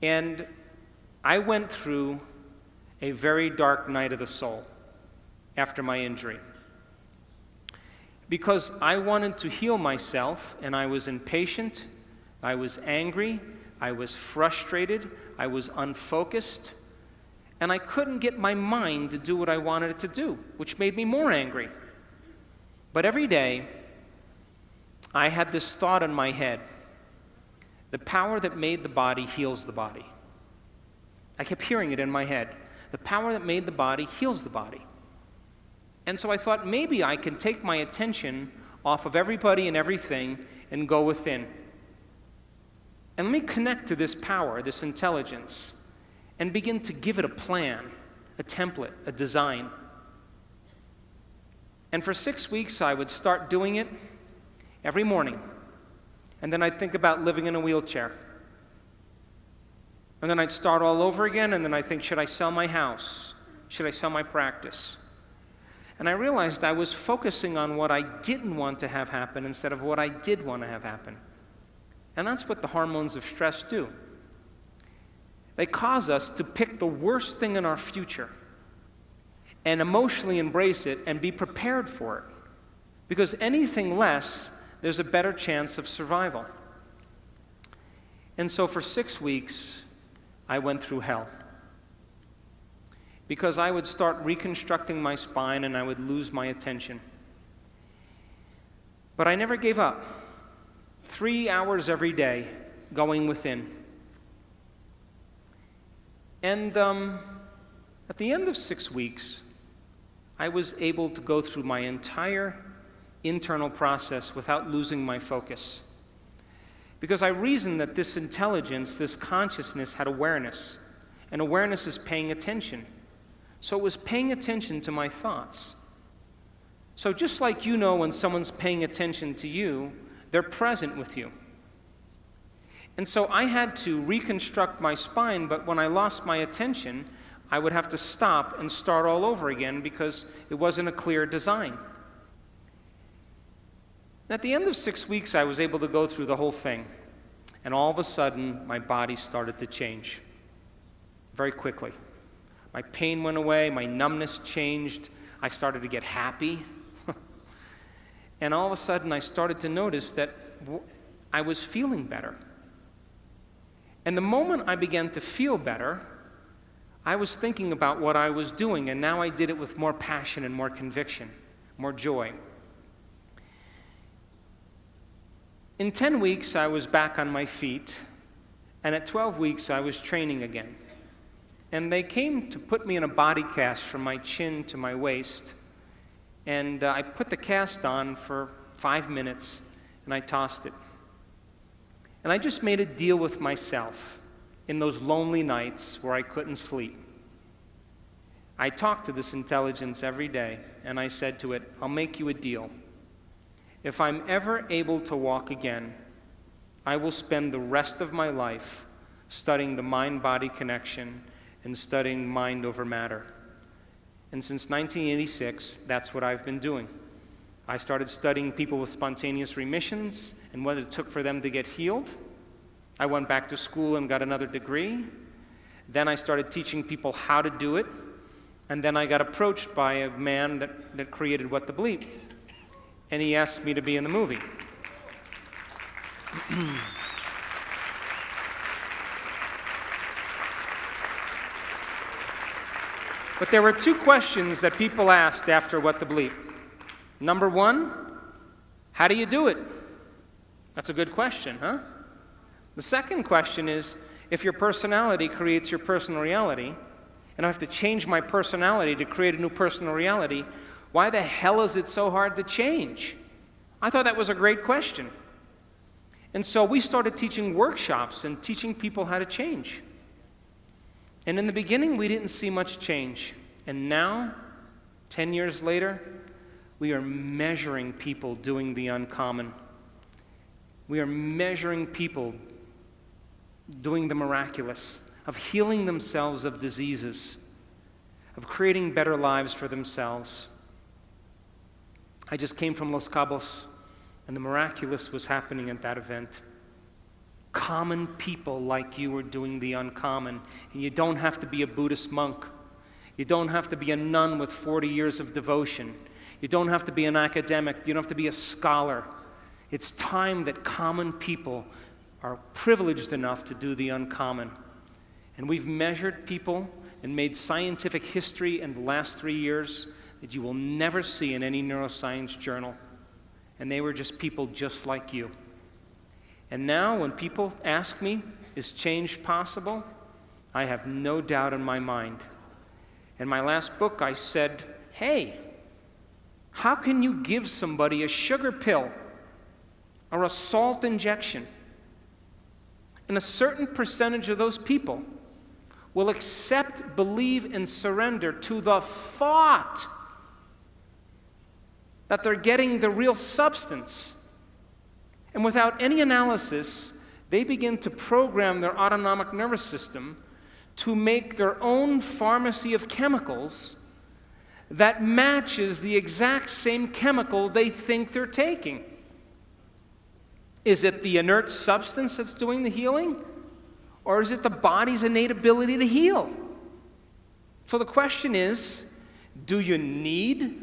And I went through a very dark night of the soul after my injury. because I wanted to heal myself, and I was impatient, I was angry, I was frustrated, I was unfocused, and I couldn't get my mind to do what I wanted it to do, which made me more angry. But every day, I had this thought in my head: the power that made the body heals the body. I kept hearing it in my head. The power that made the body heals the body. And so I thought, maybe I can take my attention off of everybody and everything and go within. And let me connect to this power, this intelligence, and begin to give it a plan, a template, a design. And for 6 weeks, I would start doing it every morning. And then I'd think about living in a wheelchair. And then I'd start all over again, and then I'd think, should I sell my house? Should I sell my practice? And I realized I was focusing on what I didn't want to have happen instead of what I did want to have happen. And that's what the hormones of stress do. They cause us to pick the worst thing in our future and emotionally embrace it and be prepared for it. Because anything less, there's a better chance of survival. And so for 6 weeks, I went through hell. Because I would start reconstructing my spine and I would lose my attention. But I never gave up. 3 hours every day going within. And at the end of 6 weeks, I was able to go through my entire internal process without losing my focus. Because I reasoned that this intelligence, this consciousness had awareness. And awareness is paying attention. So it was paying attention to my thoughts. So just like you know when someone's paying attention to you, they're present with you. And so I had to reconstruct my spine, but when I lost my attention, I would have to stop and start all over again because it wasn't a clear design. And at the end of 6 weeks, I was able to go through the whole thing. And all of a sudden, my body started to change very quickly. My pain went away, my numbness changed, I started to get happy. And all of a sudden I started to notice that I was feeling better. And the moment I began to feel better, I was thinking about what I was doing, and now I did it with more passion and more conviction, more joy. In 10 weeks, I was back on my feet, and at 12 weeks, I was training again. And they came to put me in a body cast from my chin to my waist. And I put the cast on for 5 minutes, and I tossed it. And I just made a deal with myself in those lonely nights where I couldn't sleep. I talked to this intelligence every day, and I said to it, I'll make you a deal. If I'm ever able to walk again, I will spend the rest of my life studying the mind-body connection and studying mind over matter. And since 1986, that's what I've been doing. I started studying people with spontaneous remissions and what it took for them to get healed. I went back to school and got another degree. Then I started teaching people how to do it. And then I got approached by a man that created What the Bleep. And he asked me to be in the movie. But there were 2 questions that people asked after What the Bleep. Number 1, how do you do it? That's a good question, huh? The second question is, if your personality creates your personal reality, and I have to change my personality to create a new personal reality, why the hell is it so hard to change? I thought that was a great question. And so we started teaching workshops and teaching people how to change. And in the beginning, we didn't see much change. And now, 10 years later, we are measuring people doing the uncommon. We are measuring people doing the miraculous, of healing themselves of diseases, of creating better lives for themselves. I just came from Los Cabos, and the miraculous was happening at that event. Common people like you are doing the uncommon. And you don't have to be a Buddhist monk. You don't have to be a nun with 40 years of devotion. You don't have to be an academic. You don't have to be a scholar. It's time that common people are privileged enough to do the uncommon. And we've measured people and made scientific history in the last 3 years that you will never see in any neuroscience journal. And they were just people just like you. And now when people ask me, is change possible? I have no doubt in my mind. In my last book, I said, hey, how can you give somebody a sugar pill or a salt injection? And a certain percentage of those people will accept, believe, and surrender to the thought that they're getting the real substance. And without any analysis, they begin to program their autonomic nervous system to make their own pharmacy of chemicals that matches the exact same chemical they think they're taking. Is it the inert substance that's doing the healing? Or is it the body's innate ability to heal? So the question is, do you need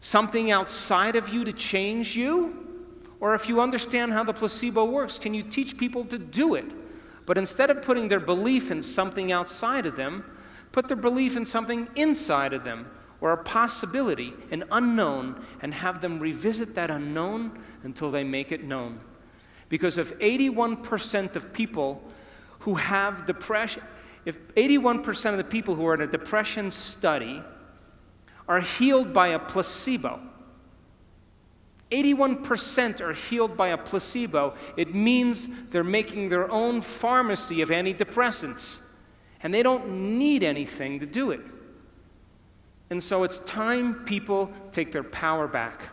something outside of you to change you? Or if you understand how the placebo works, can you teach people to do it? But instead of putting their belief in something outside of them, put their belief in something inside of them, or a possibility, an unknown, and have them revisit that unknown until they make it known. Because if 81% of people who have depression, if 81% of the people who are in a depression study are healed by a placebo, 81% are healed by a placebo, it means they're making their own pharmacy of antidepressants. And they don't need anything to do it. And so it's time people take their power back.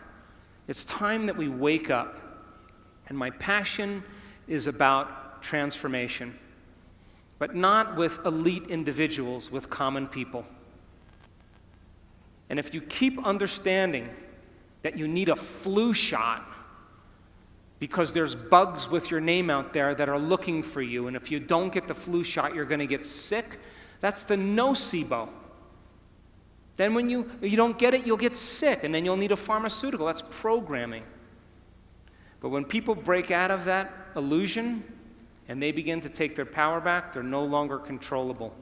It's time that we wake up. And my passion is about transformation, but not with elite individuals, with common people. And if you keep understanding that you need a flu shot because there's bugs with your name out there that are looking for you, and if you don't get the flu shot, you're going to get sick, that's the nocebo. Then when you don't get it, you'll get sick, and then you'll need a pharmaceutical. That's programming. But when people break out of that illusion and they begin to take their power back, they're no longer controllable.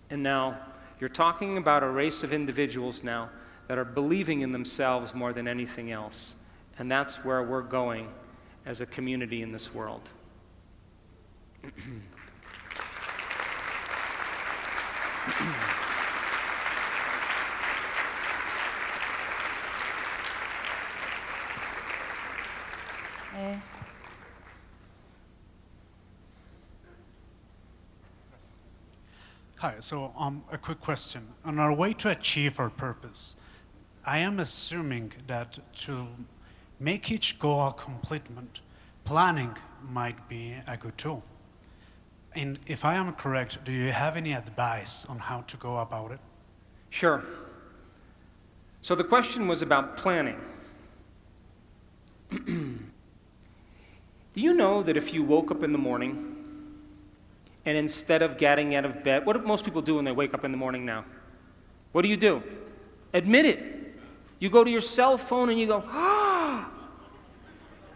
And now, you're talking about a race of individuals now that are believing in themselves more than anything else. And that's where we're going as a community in this world. Hi, so a quick question. On our way to achieve our purpose, I am assuming that to make each goal a completement, planning might be a good tool. And if I am correct, do you have any advice on how to go about it? Sure. So the question was about planning. Do you know that if you woke up in the morning and instead of getting out of bed, what do most people do when they wake up in the morning now? What do? Admit it. You go to your cell phone and you go,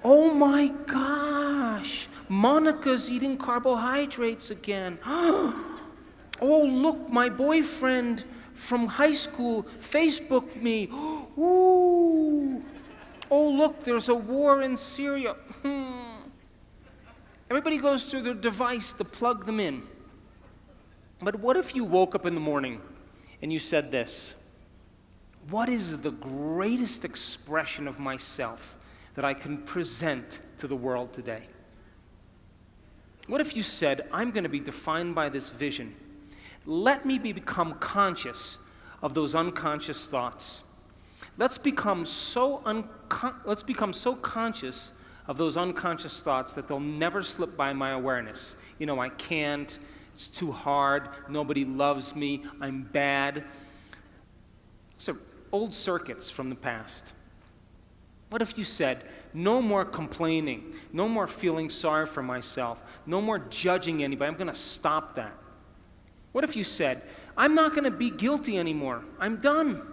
oh my gosh, Monica's eating carbohydrates again. Oh, look, my boyfriend from high school Facebooked me. Ooh. Oh, look, there's a war in Syria. Everybody goes through their device to plug them in. But what if you woke up in the morning and you said this? What is the greatest expression of myself that I can present to the world today? What if you said, I'm going to be defined by this vision. Let me become conscious of those unconscious thoughts. Let's become so conscious of those unconscious thoughts that they'll never slip by my awareness. You know, I can't, it's too hard, nobody loves me, I'm bad. So, old circuits from the past. What if you said, no more complaining, no more feeling sorry for myself, no more judging anybody, I'm going to stop that. What if you said, I'm not going to be guilty anymore, I'm done.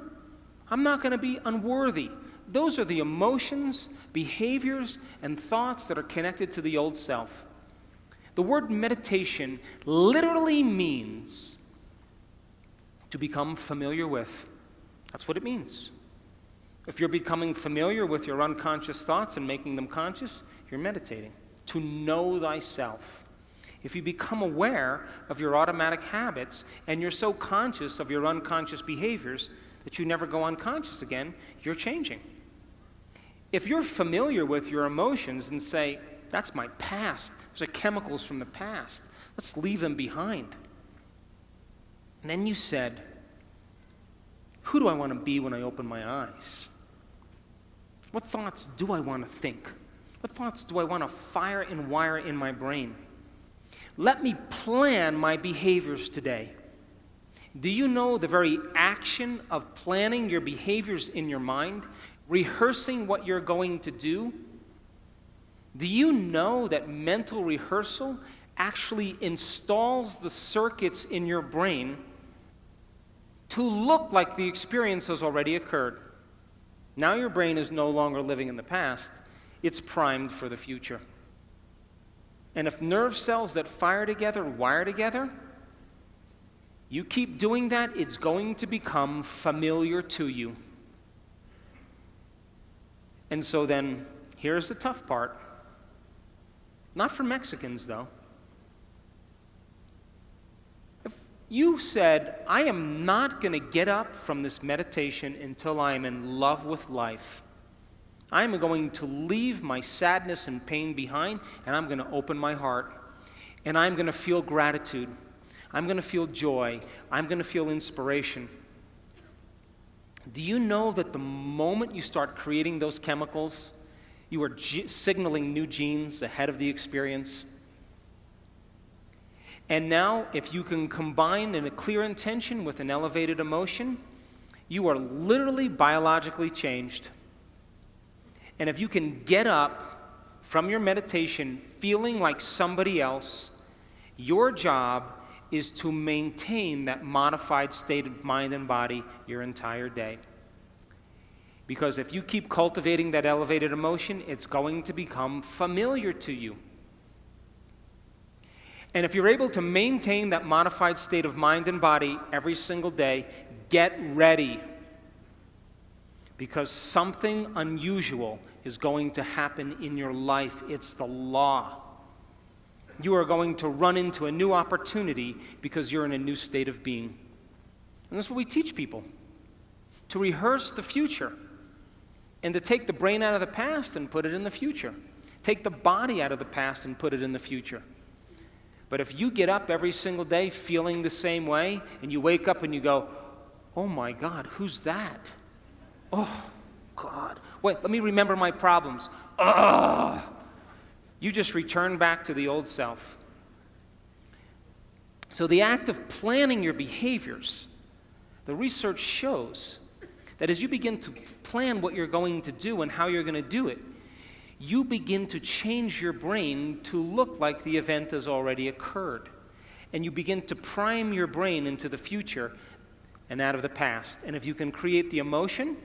I'm not going to be unworthy. Those are the emotions, behaviors, and thoughts that are connected to the old self. The word meditation literally means to become familiar with. That's what it means. If you're becoming familiar with your unconscious thoughts and making them conscious, you're meditating. To know thyself. If you become aware of your automatic habits and you're so conscious of your unconscious behaviors that you never go unconscious again, you're changing. If you're familiar with your emotions and say, that's my past, those are chemicals from the past, let's leave them behind. And then you said, who do I want to be when I open my eyes? What thoughts do I want to think? What thoughts do I want to fire and wire in my brain? Let me plan my behaviors today. Do you know the very action of planning your behaviors in your mind, rehearsing what you're going to do? Do you know that mental rehearsal actually installs the circuits in your brain to look like the experience has already occurred? Now your brain is no longer living in the past, it's primed for the future. And if nerve cells that fire together wire together, you keep doing that, it's going to become familiar to you. And so then, here's the tough part. Not for Mexicans, though. If you said, I am not going to get up from this meditation until I am in love with life. I am going to leave my sadness and pain behind, and I'm going to open my heart, and I'm going to feel gratitude. I'm going to feel joy. I'm going to feel inspiration. Do you know that the moment you start creating those chemicals, you are signaling new genes ahead of the experience? And now, if you can combine in a clear intention with an elevated emotion, you are literally biologically changed. And if you can get up from your meditation feeling like somebody else, your job is to maintain that modified state of mind and body your entire day. Because if you keep cultivating that elevated emotion, it's going to become familiar to you. And if you're able to maintain that modified state of mind and body every single day, get ready. Because something unusual is going to happen in your life. It's the law. You are going to run into a new opportunity because you're in a new state of being. And that's what we teach people. To rehearse the future. And to take the brain out of the past and put it in the future. Take the body out of the past and put it in the future. But if you get up every single day feeling the same way, and you wake up and you go, oh my God, who's that? Oh, God. Wait, let me remember my problems. Ugh. You just return back to the old self. So the act of planning your behaviors, the research shows that as you begin to plan what you're going to do and how you're going to do it, you begin to change your brain to look like the event has already occurred. And you begin to prime your brain into the future and out of the past. And if you can create the emotion,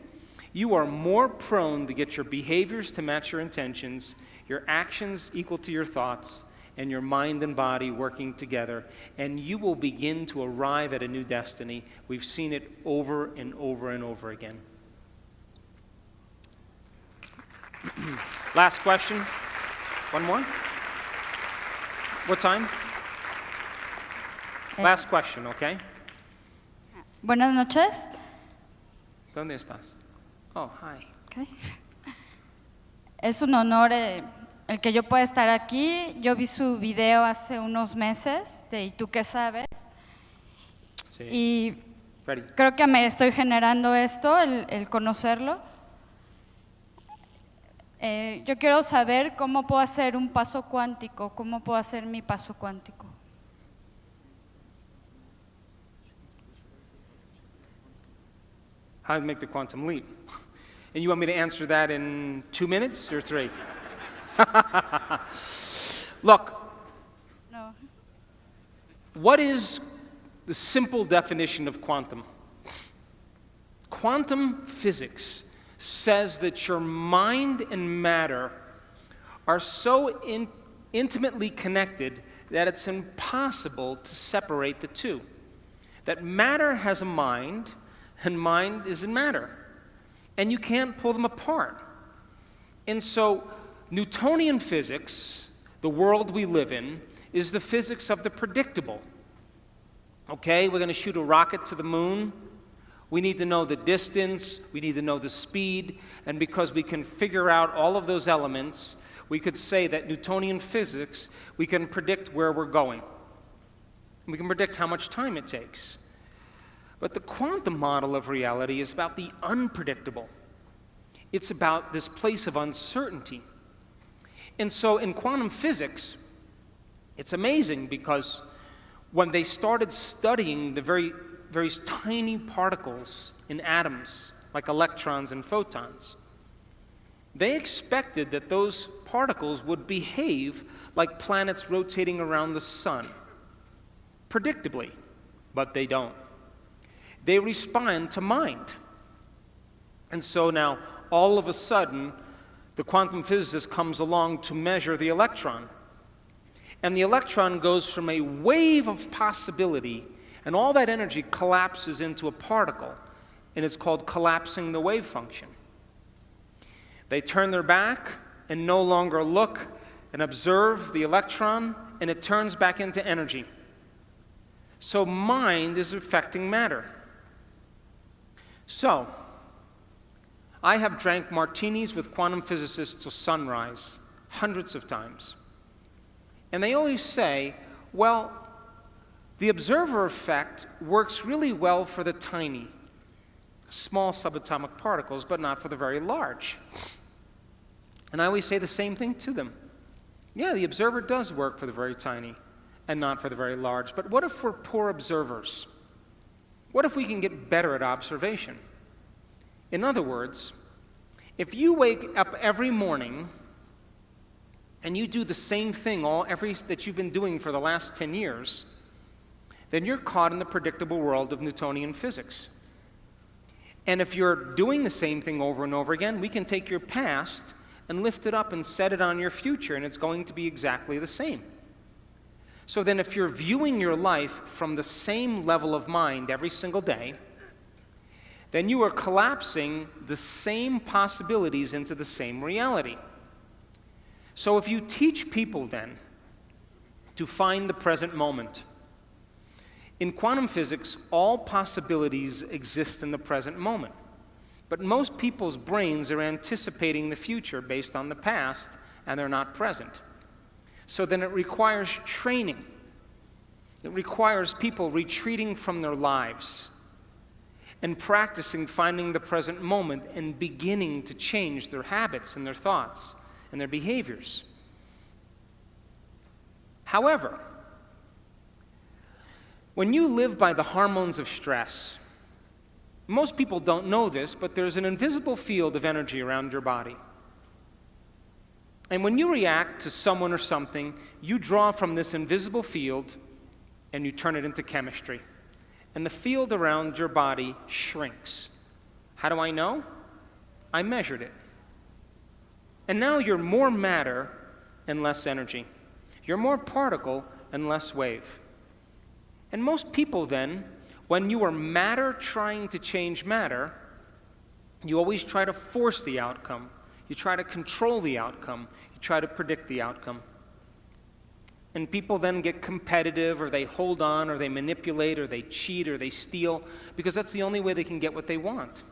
you are more prone to get your behaviors to match your intentions, your actions equal to your thoughts, and your mind and body working together, and you will begin to arrive at a new destiny. We've seen it over and over and over again. Last question. One more? What time? Last question, okay? Buenas noches. ¿Dónde estás? Oh, hi. Okay. Es un honor el que yo pueda estar aquí. Yo vi su video hace unos meses de ¿Y tú qué sabes? Sí. Y Ready. creo que me estoy generando esto, el conocerlo. Yo quiero saber cómo puedo hacer un paso cuántico, cómo puedo hacer mi paso cuántico. How to make the quantum leap. And you want me to answer that in 2 minutes or 3? Look, No. what is the simple definition of quantum? Quantum physics says that your mind and matter are so intimately connected that it's impossible to separate the two. That matter has a mind, and mind is in matter. And you can't pull them apart. And so, Newtonian physics, the world we live in, is the physics of the predictable. Okay, we're going to shoot a rocket to the moon. We need to know the distance, we need to know the speed, and because we can figure out all of those elements, we could say that Newtonian physics, we can predict where we're going. We can predict how much time it takes. But the quantum model of reality is about the unpredictable. It's about this place of uncertainty. And so in quantum physics, it's amazing because when they started studying the very tiny particles in atoms, like electrons and photons, they expected that those particles would behave like planets rotating around the sun, predictably, but they don't. They respond to mind. And so now, all of a sudden, the quantum physicist comes along to measure the electron. And the electron goes from a wave of possibility, and all that energy collapses into a particle, and it's called collapsing the wave function. They turn their back and no longer look and observe the electron, and it turns back into energy. So mind is affecting matter. So, I have drank martinis with quantum physicists till sunrise, hundreds of times. And they always say, well, the observer effect works really well for the tiny, small subatomic particles, but not for the very large. And I always say the same thing to them. Yeah, the observer does work for the very tiny and not for the very large. But what if we're poor observers? What if we can get better at observation? In other words, if you wake up every morning and you do the same thing that you've been doing for the last 10 years, then you're caught in the predictable world of Newtonian physics. And if you're doing the same thing over and over again, we can take your past and lift it up and set it on your future, and it's going to be exactly the same. So then if you're viewing your life from the same level of mind every single day, then you are collapsing the same possibilities into the same reality. So if you teach people then to find the present moment, in quantum physics, all possibilities exist in the present moment. But most people's brains are anticipating the future based on the past, and they're not present. So then it requires training. It requires people retreating from their lives and practicing finding the present moment and beginning to change their habits and their thoughts and their behaviors. However, when you live by the hormones of stress, most people don't know this, but there's an invisible field of energy around your body. And when you react to someone or something, you draw from this invisible field and you turn it into chemistry. And the field around your body shrinks. How do I know? I measured it. And now you're more matter and less energy. You're more particle and less wave. And most people then, when you are matter trying to change matter, you always try to force the outcome. You try to control the outcome. You try to predict the outcome. And people then get competitive, or they hold on, or they manipulate, or they cheat, or they steal, because that's the only way they can get what they want.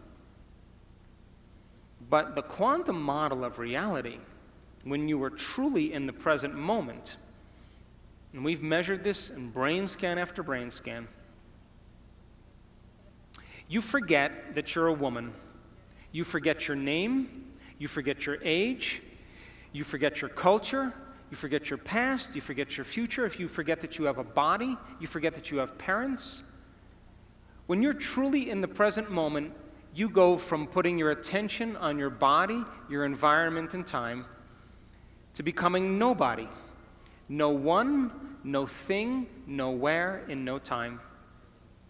But the quantum model of reality, when you are truly in the present moment, and we've measured this in brain scan after brain scan, you forget that you're a woman. You forget your name. You forget your age. You forget your culture. You forget your past. You forget your future. If you forget that you have a body, you forget that you have parents. When you're truly in the present moment, you go from putting your attention on your body, your environment, and time, to becoming nobody. No one, no thing, nowhere, in no time.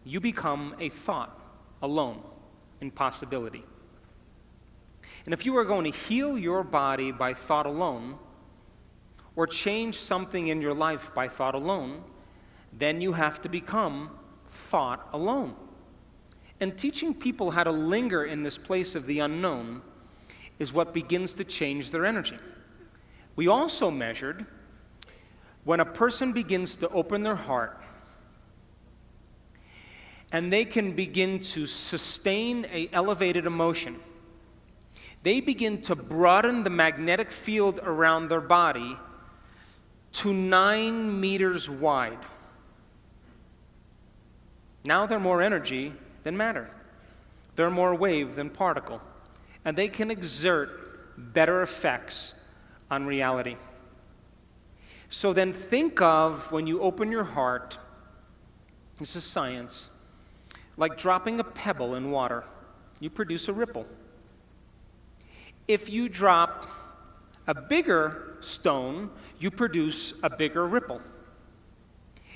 You become a thought alone, and possibility. And if you are going to heal your body by thought alone, or change something in your life by thought alone, then you have to become thought alone. And teaching people how to linger in this place of the unknown is what begins to change their energy. We also measured when a person begins to open their heart and they can begin to sustain an elevated emotion. They begin to broaden the magnetic field around their body to 9 meters wide. Now they're more energy than matter. They're more wave than particle. And they can exert better effects on reality. So then think of when you open your heart, this is science, like dropping a pebble in water. You produce a ripple. If you drop a bigger stone, you produce a bigger ripple.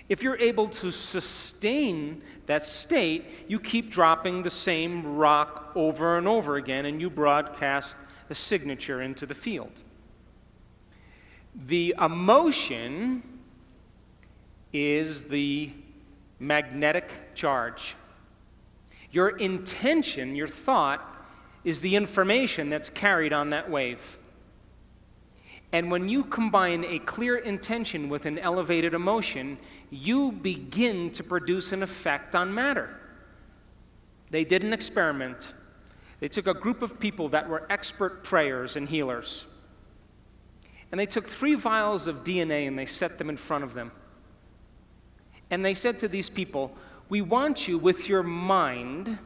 If you're able to sustain that state, you keep dropping the same rock over and over again, and you broadcast a signature into the field. The emotion is the magnetic charge. Your intention, your thought, is the information that's carried on that wave. And when you combine a clear intention with an elevated emotion, you begin to produce an effect on matter. They did an experiment. They took a group of people that were expert prayers and healers. And they took 3 vials of DNA and they set them in front of them. And they said to these people, we want you with your mind,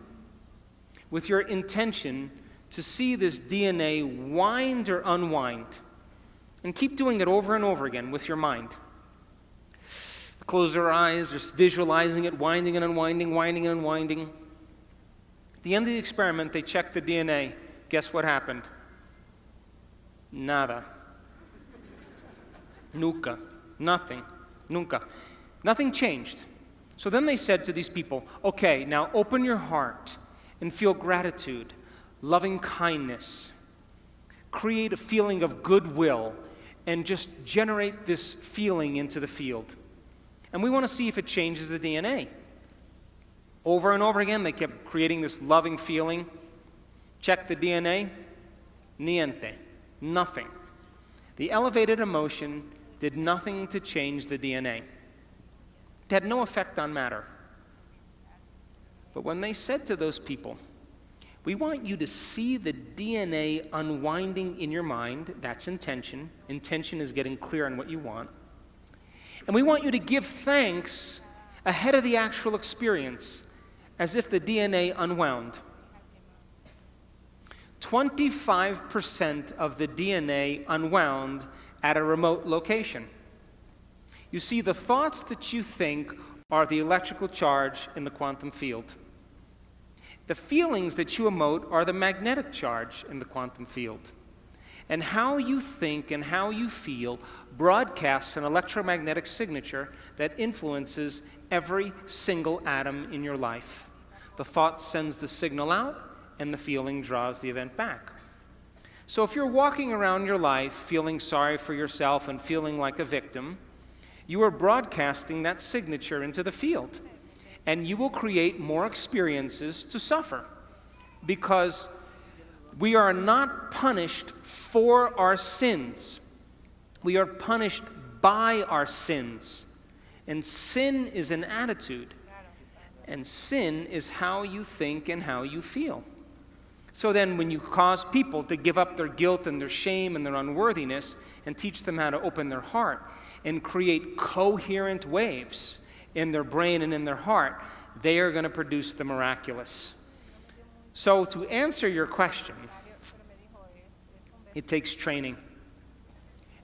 with your intention, to see this DNA wind or unwind. And keep doing it over and over again with your mind. Close their eyes, they're visualizing it, winding and unwinding, winding and unwinding. At the end of the experiment, they checked the DNA. Guess what happened? Nada. Nunca. Nothing. Nunca. Nothing changed. So then they said to these people, okay, now open your heart and feel gratitude, loving kindness. Create a feeling of goodwill and just generate this feeling into the field. And we want to see if it changes the DNA. Over and over again, they kept creating this loving feeling. Check the DNA. Niente. Nothing. The elevated emotion did nothing to change the DNA. It had no effect on matter. But when they said to those people, we want you to see the DNA unwinding in your mind. That's intention. Intention is getting clear on what you want. And we want you to give thanks ahead of the actual experience, as if the DNA unwound. 25% of the DNA unwound at a remote location. You see, the thoughts that you think are the electrical charge in the quantum field. The feelings that you emote are the magnetic charge in the quantum field. And how you think and how you feel broadcasts an electromagnetic signature that influences every single atom in your life. The thought sends the signal out, and the feeling draws the event back. So if you're walking around your life feeling sorry for yourself and feeling like a victim, you are broadcasting that signature into the field. And you will create more experiences to suffer, because we are not punished for our sins. We are punished by our sins. And sin is an attitude. And sin is how you think and how you feel. So then when you cause people to give up their guilt and their shame and their unworthiness and teach them how to open their heart and create coherent waves in their brain and in their heart, they are going to produce the miraculous. So to answer your question, it takes training,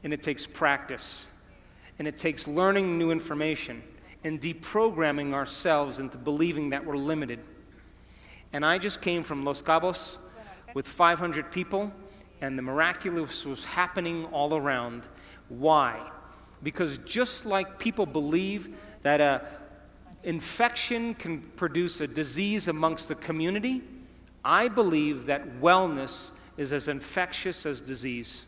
and it takes practice, and it takes learning new information and deprogramming ourselves into believing that we're limited. And I just came from Los Cabos with 500 people, and the miraculous was happening all around. Why? Because just like people believe that an infection can produce a disease amongst the community, I believe that wellness is as infectious as disease.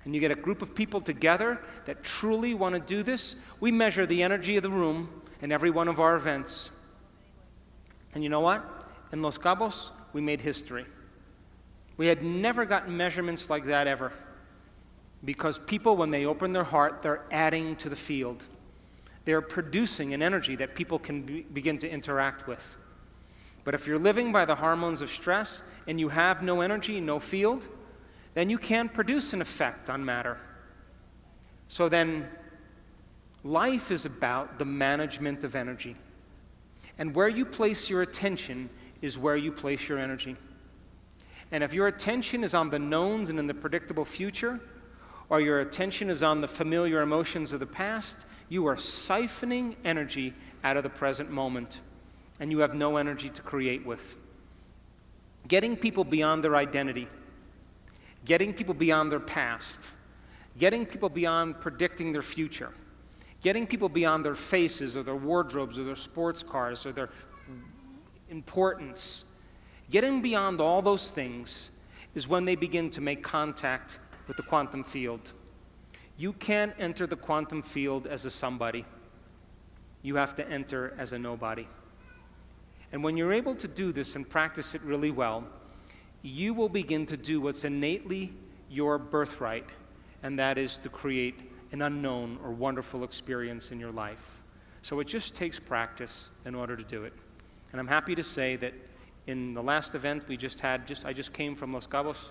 And you get a group of people together that truly want to do this. We measure the energy of the room in every one of our events. And you know what? In Los Cabos, we made history. We had never gotten measurements like that ever. Because people, when they open their heart, they're adding to the field. They're producing an energy that people can begin to interact with. But if you're living by the hormones of stress and you have no energy, no field, then you can't produce an effect on matter. So then, life is about the management of energy. And where you place your attention is where you place your energy. And if your attention is on the knowns and in the predictable future, or your attention is on the familiar emotions of the past, you are siphoning energy out of the present moment, and you have no energy to create with. Getting people beyond their identity, getting people beyond their past, getting people beyond predicting their future, getting people beyond their faces or their wardrobes or their sports cars or their importance, getting beyond all those things is when they begin to make contact with the quantum field. You can't enter the quantum field as a somebody. You have to enter as a nobody. And when you're able to do this and practice it really well, you will begin to do what's innately your birthright, and that is to create an unknown or wonderful experience in your life. So it just takes practice in order to do it. And I'm happy to say that in the last event we just had, I just came from Los Cabos,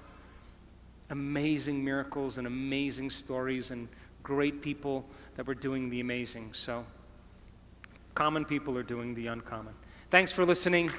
amazing miracles and amazing stories and great people that were doing the amazing. So common people are doing the uncommon. Thanks for listening.